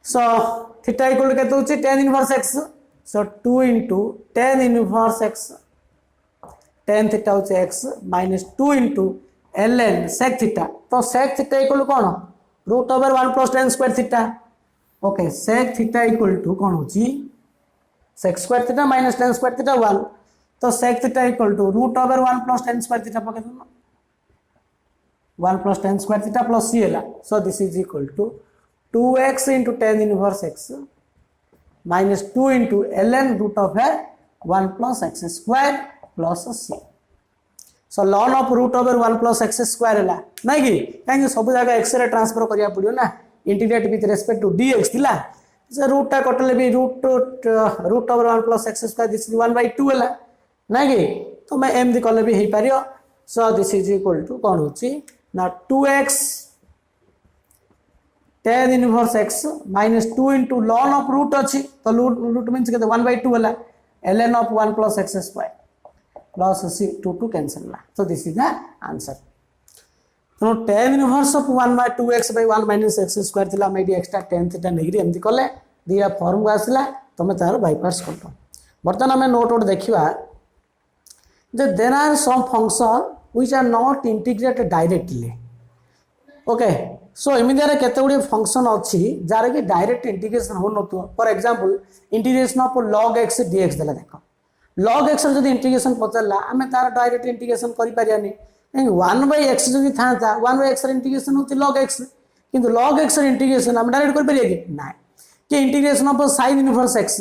so theta equal to केते होची tan inverse x so 2 into tan inverse x tan theta होची x minus 2 into ln sec theta तो sec theta equal to cone root over 1 plus tan square theta okay sec theta equal to कौन होची sec square theta minus tan square theta 1 तो sec theta equal to root over 1 plus tan square theta पके दो 1 plus tan square theta plus c है so this is equal to 2x into tan inverse x minus 2 into ln root over 1 plus x square plus c so ln of root over 1 plus x square है ना कि कहीं सब जगह x रे transfer करिया पड़ियो ना integrate with respect to dx थिला से रूट टा कटले भी root over 1 plus x square this is 1/2 हला ना कि तो मैं m दी कले भी हे पारियो so this is equal to कोन होची ना 2x tan inverse x minus 2 into ln of root अछि तो रूट मींस के 1/2 हला ln of 1 plus x square plus c 2 cancel ला so this is the answer तो tan inverse of 1/2x by 1 minus x square थिला मैं extra tan theta नेगरी एमदी कले दिया फॉर्म को आसला तमे तार बाईपास करतो बर्तन हमें नोट देखिबा जे there are some function which are not integrated directly okay so immediate केते गुडी फंक्शन अछि जार कि डायरेक्ट इंटीग्रेशन हो नतो for example integration of log x dx देला देखो log x जदी इंटीग्रेशन पचला हमें तार डायरेक्ट इंटीग्रेशन करि पारियानी 1/x जदी था 1/x इंटीग्रेशन होती log x किंतु log x इंटीग्रेशन हम डायरेक्ट कर परिया कि ना कि integration of sin inverse x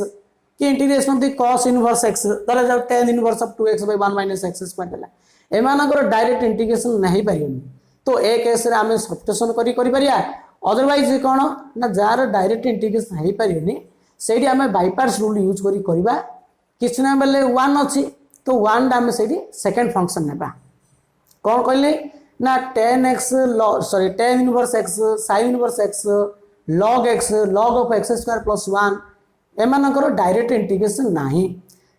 कि integration of the cos inverse x तले जाउ tan inverse of 2x by 1 minus x square देला एमानकर डायरेक्ट इंटीग्रेशन नहीं परियनी तो ए केस रे हमें सब्स्टिट्यूशन करि परिया अदरवाइज कोन ना जार डायरेक्ट इंटीग्रेशन नहीं परियनी सेडी हमें बाईपास रूल यूज करी करबा किछ ना बेले 1 अछि तो 1 डा हमें सेडी सेकंड फंक्शन नेबा कौन कहले ना tan x sorry tan inverse x sin inverse x log of x square plus 1 एमानकर डायरेक्ट इंटीग्रेशन नाही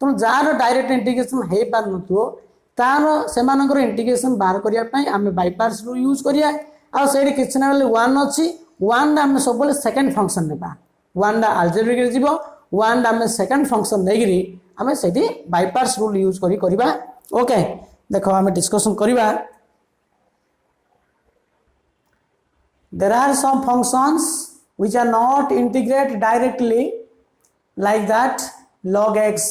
तो जार डायरेक्ट इंटीग्रेशन हे पार नथो तार सेमानकर इंटीग्रेशन बाहर करिया पई हमें बाईपास रूल यूज करिया आ सेडी किछ ना बेले 1 अछि 1 हम सब सेकंड फंक्शन नेबा वन डा अल्जेब्रिक रे जीवो वन डा में सेकंड फंक्शन नेगिरी आमे सेठी बायपास रूल यूज करी करबा ओके देखो आमे डिस्कशन करबा there are some functions which are not integrated directly like that log x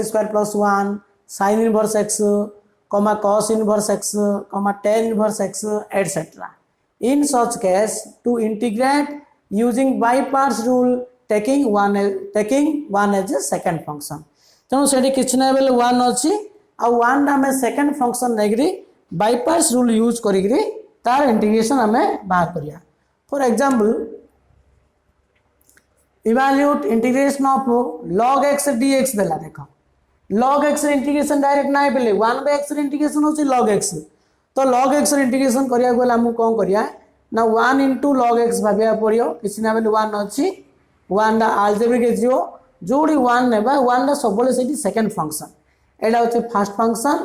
square plus 1 sin inverse x comma cos inverse x comma tan inverse x etc. In such case to integrate using by parts rule taking one as a second function तेणु से किसी ना बेले one अच्छी आ one आम second function नहीं bye parts rule use करी तार इंटीग्रेशन आम बाहर करिया for example evaluate integration of log x dx देला देखो log x इंटीग्रेशन डायरेक्ट ना पेले 1/x इंटीग्रेशन होची log x तो log x इंटीग्रेशन करिया गला हम कोन करिया ना 1 into log x भाबिया पड़ियो किसी ना बेले 1 अच्छी 1 दा अलजेब्रिक जीवो जोड़ी 1 नेबा 1 दा सबले सेठी सेकंड फंक्शन एडा होची फर्स्ट फंक्शन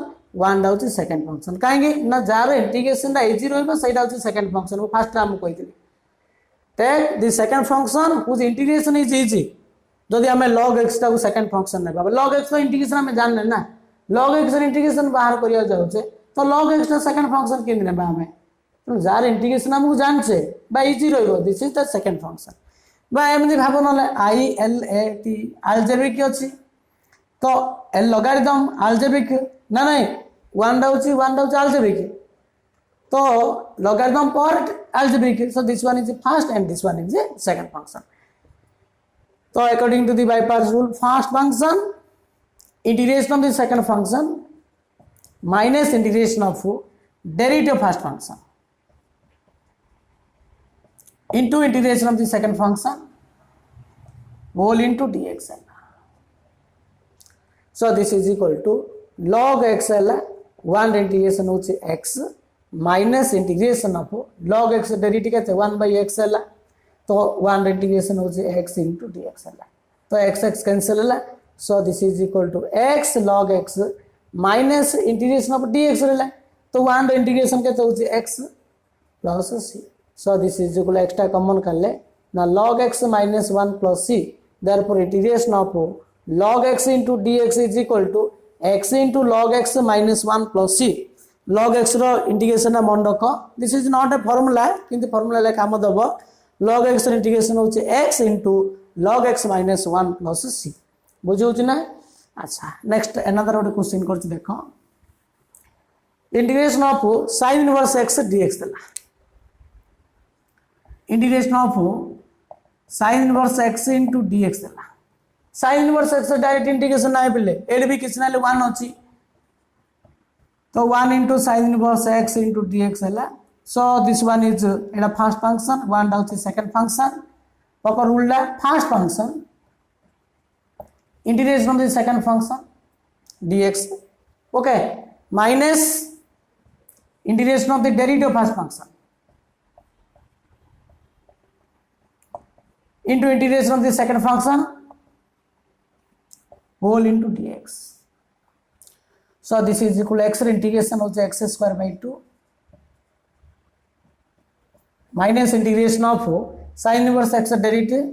1 दा होची सेकंड फंक्शन काहेकि ना जार इंटीग्रेशन दा इजी रहबा सेटा होची सेकंड फंक्शन वो फर्स्ट हम कहितली take the second function whose integration is easy जदि हमें log x ता सेकंड फंक्शन नेबा log x का इंटीग्रेशन हमें जानने ना log x इंटीग्रेशन बाहर करिया जाउचे तो log x ता सेकंड फंक्शन केन नेबा हमें तो जार इंटीग्रेशन हम जानछे बा इजी रहबो this is the second function बा एमदी भाबो नले i l a t algebraic अछि तो l लोगारिथम अलजेब्रिक ना नहीं 1 डाउची अलजेब्रिक तो logarithm part algebraic so this one is the first and this one is the second function so according to the by parts rule first function integration of the second function minus integration of derivative first function into integration of the second function whole into dxl so this is equal to log xl one integration होची x minus integration of log x derivative के 1 by x है तो 1 integration हो जाए x into dx है तो x cancel है so this is equal to x log x minus integration of dx है तो 1 इंटीग्रेशन के तो हो जाए x plus c so this is equal extra common कर ले ना log x minus 1 plus c therefore integration of log x into dx is equal to x into log x minus 1 plus c log x रो integration मन रख this is not a formula किंतु formula ले काम दब log x रो integration होचे x into log x minus 1 plus c बुझे होची ना अच्छा नेक्स्ट अनदर ଗୋଟେ क्वेश्चन करछि देखो integration of sin inverse x dx देला integration of sin inverse x into dx देला sin inverse x direct integration ना पेले एड भी किछ ना 1 अछि तो 1 into sin inverse x into dx है so this one is एटा फर्स्ट फंक्शन 1 डाउन से सेकंड फंक्शन पकर रूल ला first function integration of the second function dx okay minus integration of the derivative first function into integration of the second function whole into dx so this is equal to x integration of the x square by 2 minus integration of sin inverse x derivative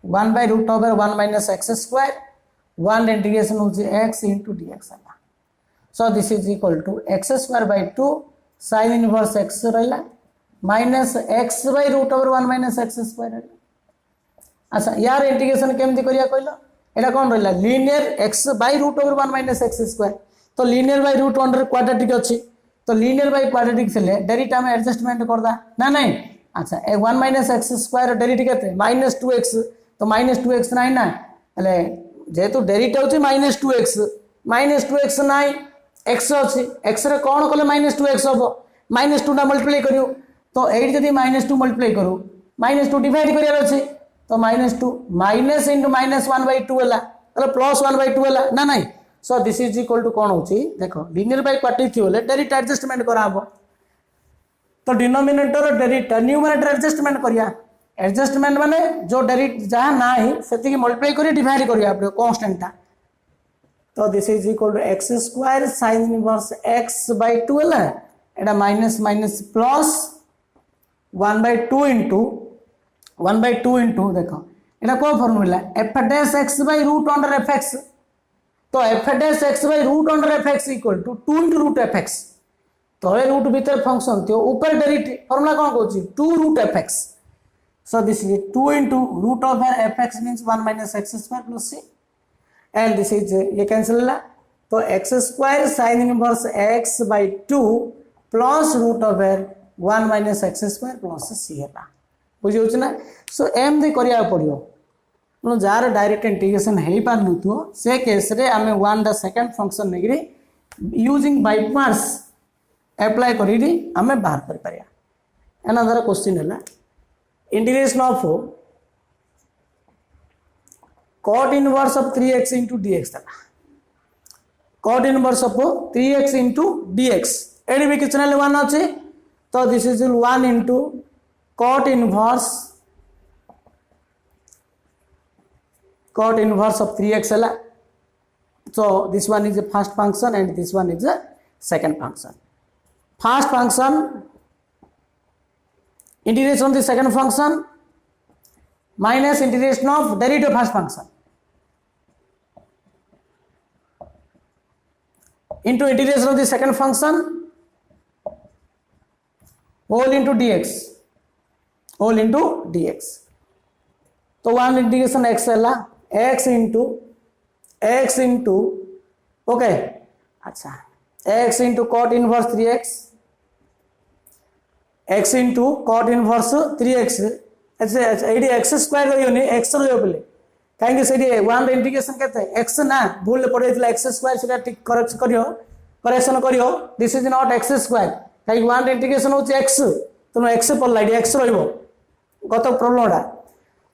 1 by root over 1 minus x square 1 integration of the x into dx so this is equal to x square by 2 sin inverse x रहला minus x by root over 1 minus x square अच्छा यार integration केमती करिया कहलो एटा कोन रहला linear x by root over 1 minus x square तो linear by root 1 रे quadratic अछि तो लीनियर by क्वाड्रेटिक से डेरिवेटिव में एडजस्टमेंट करदा ना नहीं अच्छा 1 minus x square डेरिवेटिव केते -2x तो -2x नाही ना अले जेतु डेरिवेटिव अछि -2x नाही x अछि x रे कोन कले -2x होबो -2 ना मल्टीप्लाई करियो तो 8 जदी -2 मल्टीप्लाई करू -2 डिवाइड करियार अछि तो -2 माइनस इंटू -1/2 हला मतलब +1/2 हला ना नहीं so this is equal to कोन होची देखो लीनियर बाय क्वाड्रेटिक थी होले डेरिवेटिव एडजस्टमेंट करा हबो तो डिनोमिनेटर और डेरिवेटिव न्यूमरेटर एडजस्टमेंट करिया एडजस्टमेंट माने जो डेरिवेटिव जहां नाही सेति की मल्टीप्लाई करी डिवाइड करिया आपरे कांस्टेंट ता तो this is equal to x square sin inverse x/2 हला एटा minus minus plus 1/2 into 1/2 into देखो এটা কো formula f dash x by root under fx तो f dash x by root under fx equal to 2 into root fx तले root भीतर function थियो ऊपर derivative formula cone कहूची 2 root fx so this is 2 into root of fx means 1 minus x square plus c and this is ये cancel ला तो x square sin inverse x by 2 plus root of 1 minus x square plus c है बुझी होछ ना सो m दे करिया पड़ियो नो जार डायरेक्ट इंटीग्रेशन हेई पार नथो से केस रे हमें 1 द सेकंड फंक्शन नेगरी यूजिंग बाइपार्स अप्लाई करी हमें बाहर कर परिया अनदर क्वेश्चन है integration of cot inverse of 3x into dx था cot inverse of 3x into dx एडी भी कितना ले 1 अछि तो this is 1 into cot inverse of 3x है so this one is a first function and this one is a second function first function integration of the second function minus integration of derivative of first function into integration of the second function whole into dx तो one integration x है x into okay अच्छा x into cot inverse 3x x into cot inverse 3x अच्छा अच्छा AD x square रहियो नि x रहियो बोले काहे से 1 इंटीग्रेशन केते x ना भूल पड़ेतला x स्क्वायर सेटा ठीक करेक्शन करियो this is not x square काहे 1 इंटीग्रेशन होची x तो x पड़ला x रहियो गत प्रॉब्लमडा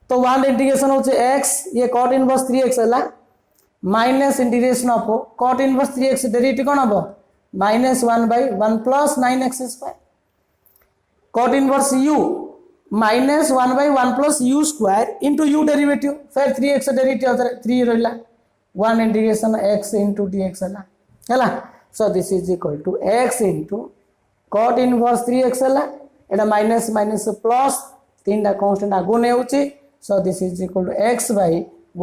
तो 1 इंटीग्रेशन होची x ये cot inverse 3x हला minus integration of cot inverse 3x derivative कोन हबो -1/1 plus 9x square cot inverse u -1/1 plus u square into u derivative फिर 3x डेरिवेटिव 3 रहला 1 इंटीग्रेशन x into dx हला so this is equal to x into cot inverse 3x हला एटा minus minus plus तीनटा constant आगो ने होची so this is equal to x by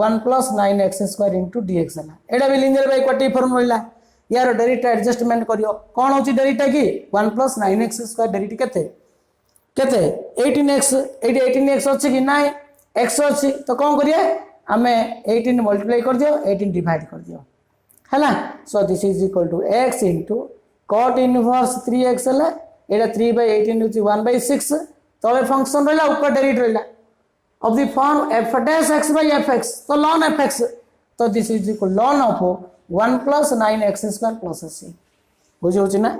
1 plus 9x square into dx हला एटा भी लिनियर बाय क्वाड्रेटिक फॉर्म रहला यार डेरिवेटिव एडजस्टमेंट करियो कोन होची डेरिवेटिव की 1 plus 9x square डेरिवेटिव केते केते 18x 18x अछि कि नाही x अछि तो कोन करिया हमें 18 मल्टीप्लाई कर दियो 18 डिवाइड कर दियो हला so this is equal to x into cot inverse 3x हला एटा 3/18 होची 1/6 तबे फंक्शन रहला ऊपर डेरिवेटिव रहला of the form f dash x by fx तो ln fx तो this is equal ln of 1 plus 9x square plus c बुझी होची ना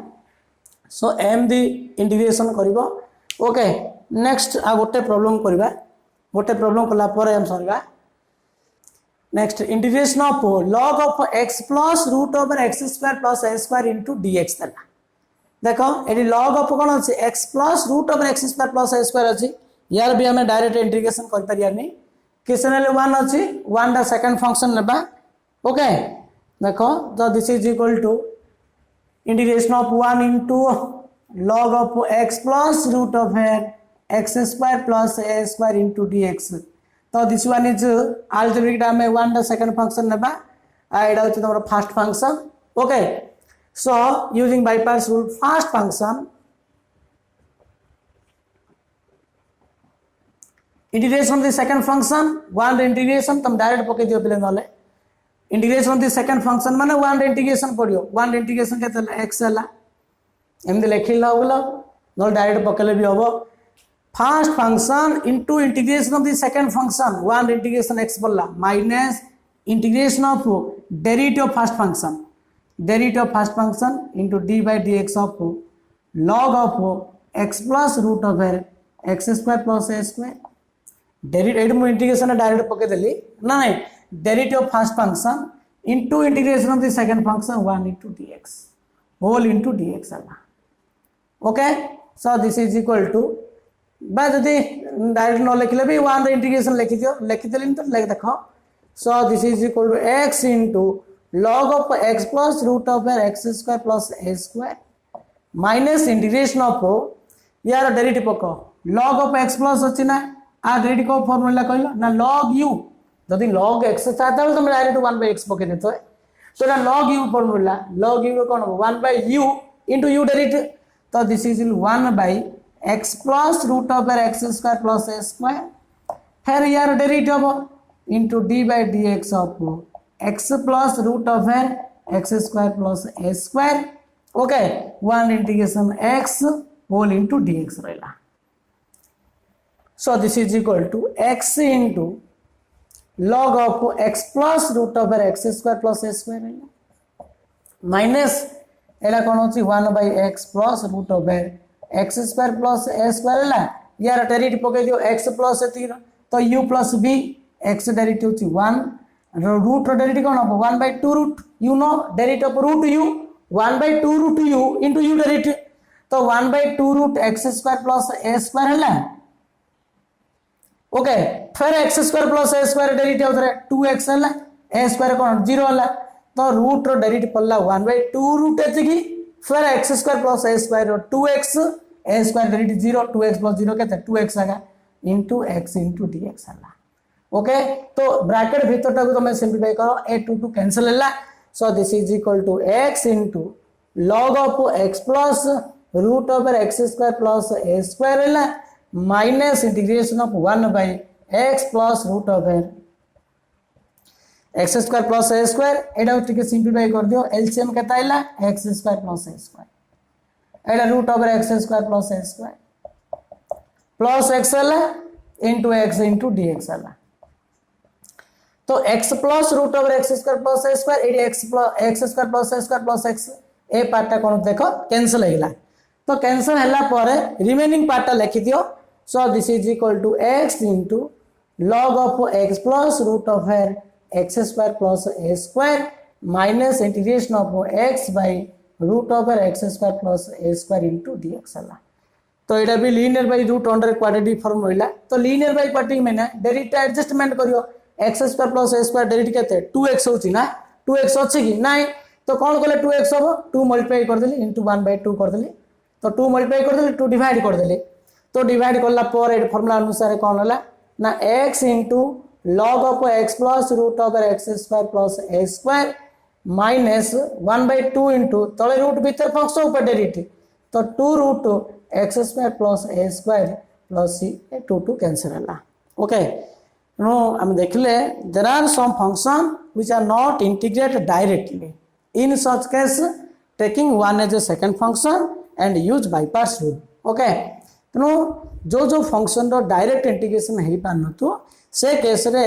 सो m दी इंटीग्रेशन करिवो ओके नेक्स्ट आ गोटे प्रॉब्लम करबा गोटे प्रॉब्लम कला पर हम सरगा next integration of log of x plus root over x square plus a square into dx तला देखो एडी log of कोन अछि x plus root over x square plus a square अछि यार भी हमें डायरेक्ट इंटीग्रेशन कर परियानी किसने 1 अछि 1 द सेकंड फंक्शन लेबा ओके देखो तो this is equal to integration of 1 into log of x plus root of x square plus a square into dx तो दिस वन इज अल्जेब्रिक में 1 द सेकंड फंक्शन लेबा एडा होची तमरो first function okay so using by parts rule first function integration of the second function 1 integration तुम direct पके दियो पले नले integration of the second function माने 1 इंटीग्रेशन पड़ियो 1 इंटीग्रेशन केते x हला एमदे लेखिला बोला न डायरेक्ट पकेले भी होबो first function into integration of the second function 1 integration x बोला minus integration of derivative of first function into d by dx of log of x plus root of x square plus a square derivative integration direct पके देली ना नहीं derivative of first function into integration of the second function 1 into dx whole into dx हला okay so this is equal to बा जदी direct न लिखले भी 1 रे इंटीग्रेशन लिखि दियो लिखि देलिन तो लिख देखो so this is equal to x into log of x plus root of x square plus a square minus integration of यार डेरिवेटिव पको log of x plus अछि ना आ डेरिवेटिव को फॉर्मूला कहलो ना log u जदि log x चाहता हो तो मैं डायरेक्ट 1/x पके देतो तो ना log u formula log u कौन हो 1/u into u डेरिवेटिव तो this is 1/x plus root over x square plus a square फिर यार डेरिवेटिव हो into d/dx of x plus root over x square plus a square okay 1 integration x whole into dx रहेला so this is equal to x into log of x plus root over x square plus a square रहेला minus एला कौन होची 1/x plus root over x square plus a square रहेला यार derivative पके दियो x plus a तो u plus b x derivative होची 1 रूट रो डेरिवेटिव कौन हो 1/2 root you know derivative of root u 1/2 root u into u derivative तो 1/2 root x square plus a square है ओके फिर x square plus a square derivative होतरे 2x है a square कौन 0 है तो रूट रो डेरिवेटिव पड़ला 1/2 रूट h की फिर x square plus a square 2x a square derivative 0 2x plus 0 केते 2x आगा into x into dx है ओके तो ब्रैकेट भीतर टाको तुम सिंप्लीफाई करो a 2 कैंसिल है so this is equal to x into log of x plus root over x square plus a square है minus integration of 1/x plus root over x square plus a square एडा टिके simplify कर दियो LCM केता Ayla x square plus a square एडा root over x square plus a square plus x है into x into dx है तो x plus root over x square plus a square एडी x square plus a square plus x ए part कौन देखो cancel होइला तो cancel हला परे रिमेनिंग पार्ट लिखि दियो so this is equal to x into log of x plus root over x square plus a square minus integration of x by root over x square plus a square into dx हला तो एटा भी linear by root under quadratic form होइला तो linear by quadratic में ना derivative adjustment करियो x square plus a square derivative केते 2x होची ना 2x अछि कि नाही तो कोन कले 2x हो 2 मल्टीप्लाई कर देली इनटू 1/2 कर देली तो 2 मल्टीप्लाई कर देली 2 डिवाइड कर देली तो डिवाइड करला पर ए फार्मूला अनुसार कोन होला ना x log of x plus root over x square plus a square minus 1/2 into तळे रूट भीतर फंक्शन ऊपर डेरिवेटिव तो 2 root x square plus a square plus c 2 cancel होला ओके नो हम देखले there are some function which are not integrated directly in such case taking one as a second function and use bypass rule okay no जो function रो direct integration हेई पान तो से case रे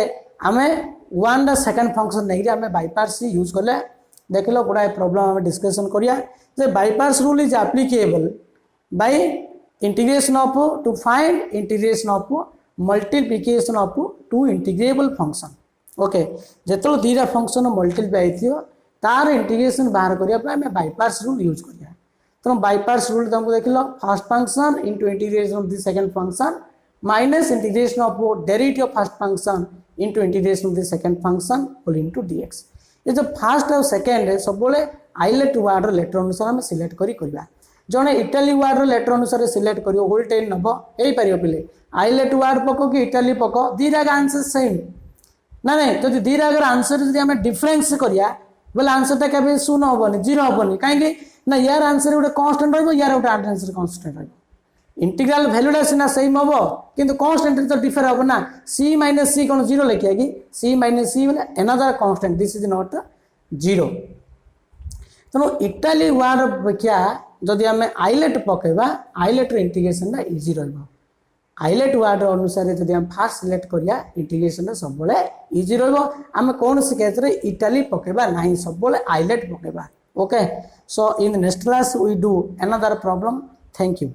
आमे वन द सेकंड फंक्शन नहीं आमे बाईपास यूज करले देखलो गुडा प्रॉब्लम आमे डिस्कशन करिया जे by parts rule is applicable by integration of to find integration of multiplication of two integrable function okay जेतो दीरा फंक्शन मल्टीप्लाई आइथियो तार इंटीग्रेशन बाहर करिया पे आमे बाईपास रूल यूज करिया तो बाईपास रूल तुमको देखलो first function into integration of the second function minus integration of derivative of first function into integration of the second function whole into dx ये जो फर्स्ट और सेकंड है सब बोले आइलेट वर्ड लेटर अनुसार हम सिलेक्ट करी करबा जने इटाली वर्ड लेटर अनुसार सिलेक्ट करियो होल टेन नबो एई परियो पिले आइलेट वर्ड पको कि इटाली पको दीरा का आंसर सेम ना नहीं तो दीरा का आंसर यदि हम डिफरेंस करिया बोले आंसर ता केबे 0 होबनी 0 होबनी काहे ना यार आंसर गोटे कांस्टेंट रहबो यार गोटे आंसर कांस्टेंट रहबो इंटीग्रल वैल्यूटा सीना सेम हम किंतु कांस्टेंट तो डिफर हम ना c माइनस c कौन 0 लिखिया कि c माइनस c बोले another constant this is not 0 तो इटाली वर्ड क्या जदि हम आइलेट पकेबा आइलेट इंटीग्रेशन ना इजी रहबो आइलेट वर्ड अनुसार जदि हम फास्ट सिलेक्ट करिया इंटीग्रेशन सब बोले इजी रहबो हम कोन से केस रे इटाली पकेबा नहीं सब बोले आइलेट पकेबा okay so in next class we do another problem thank you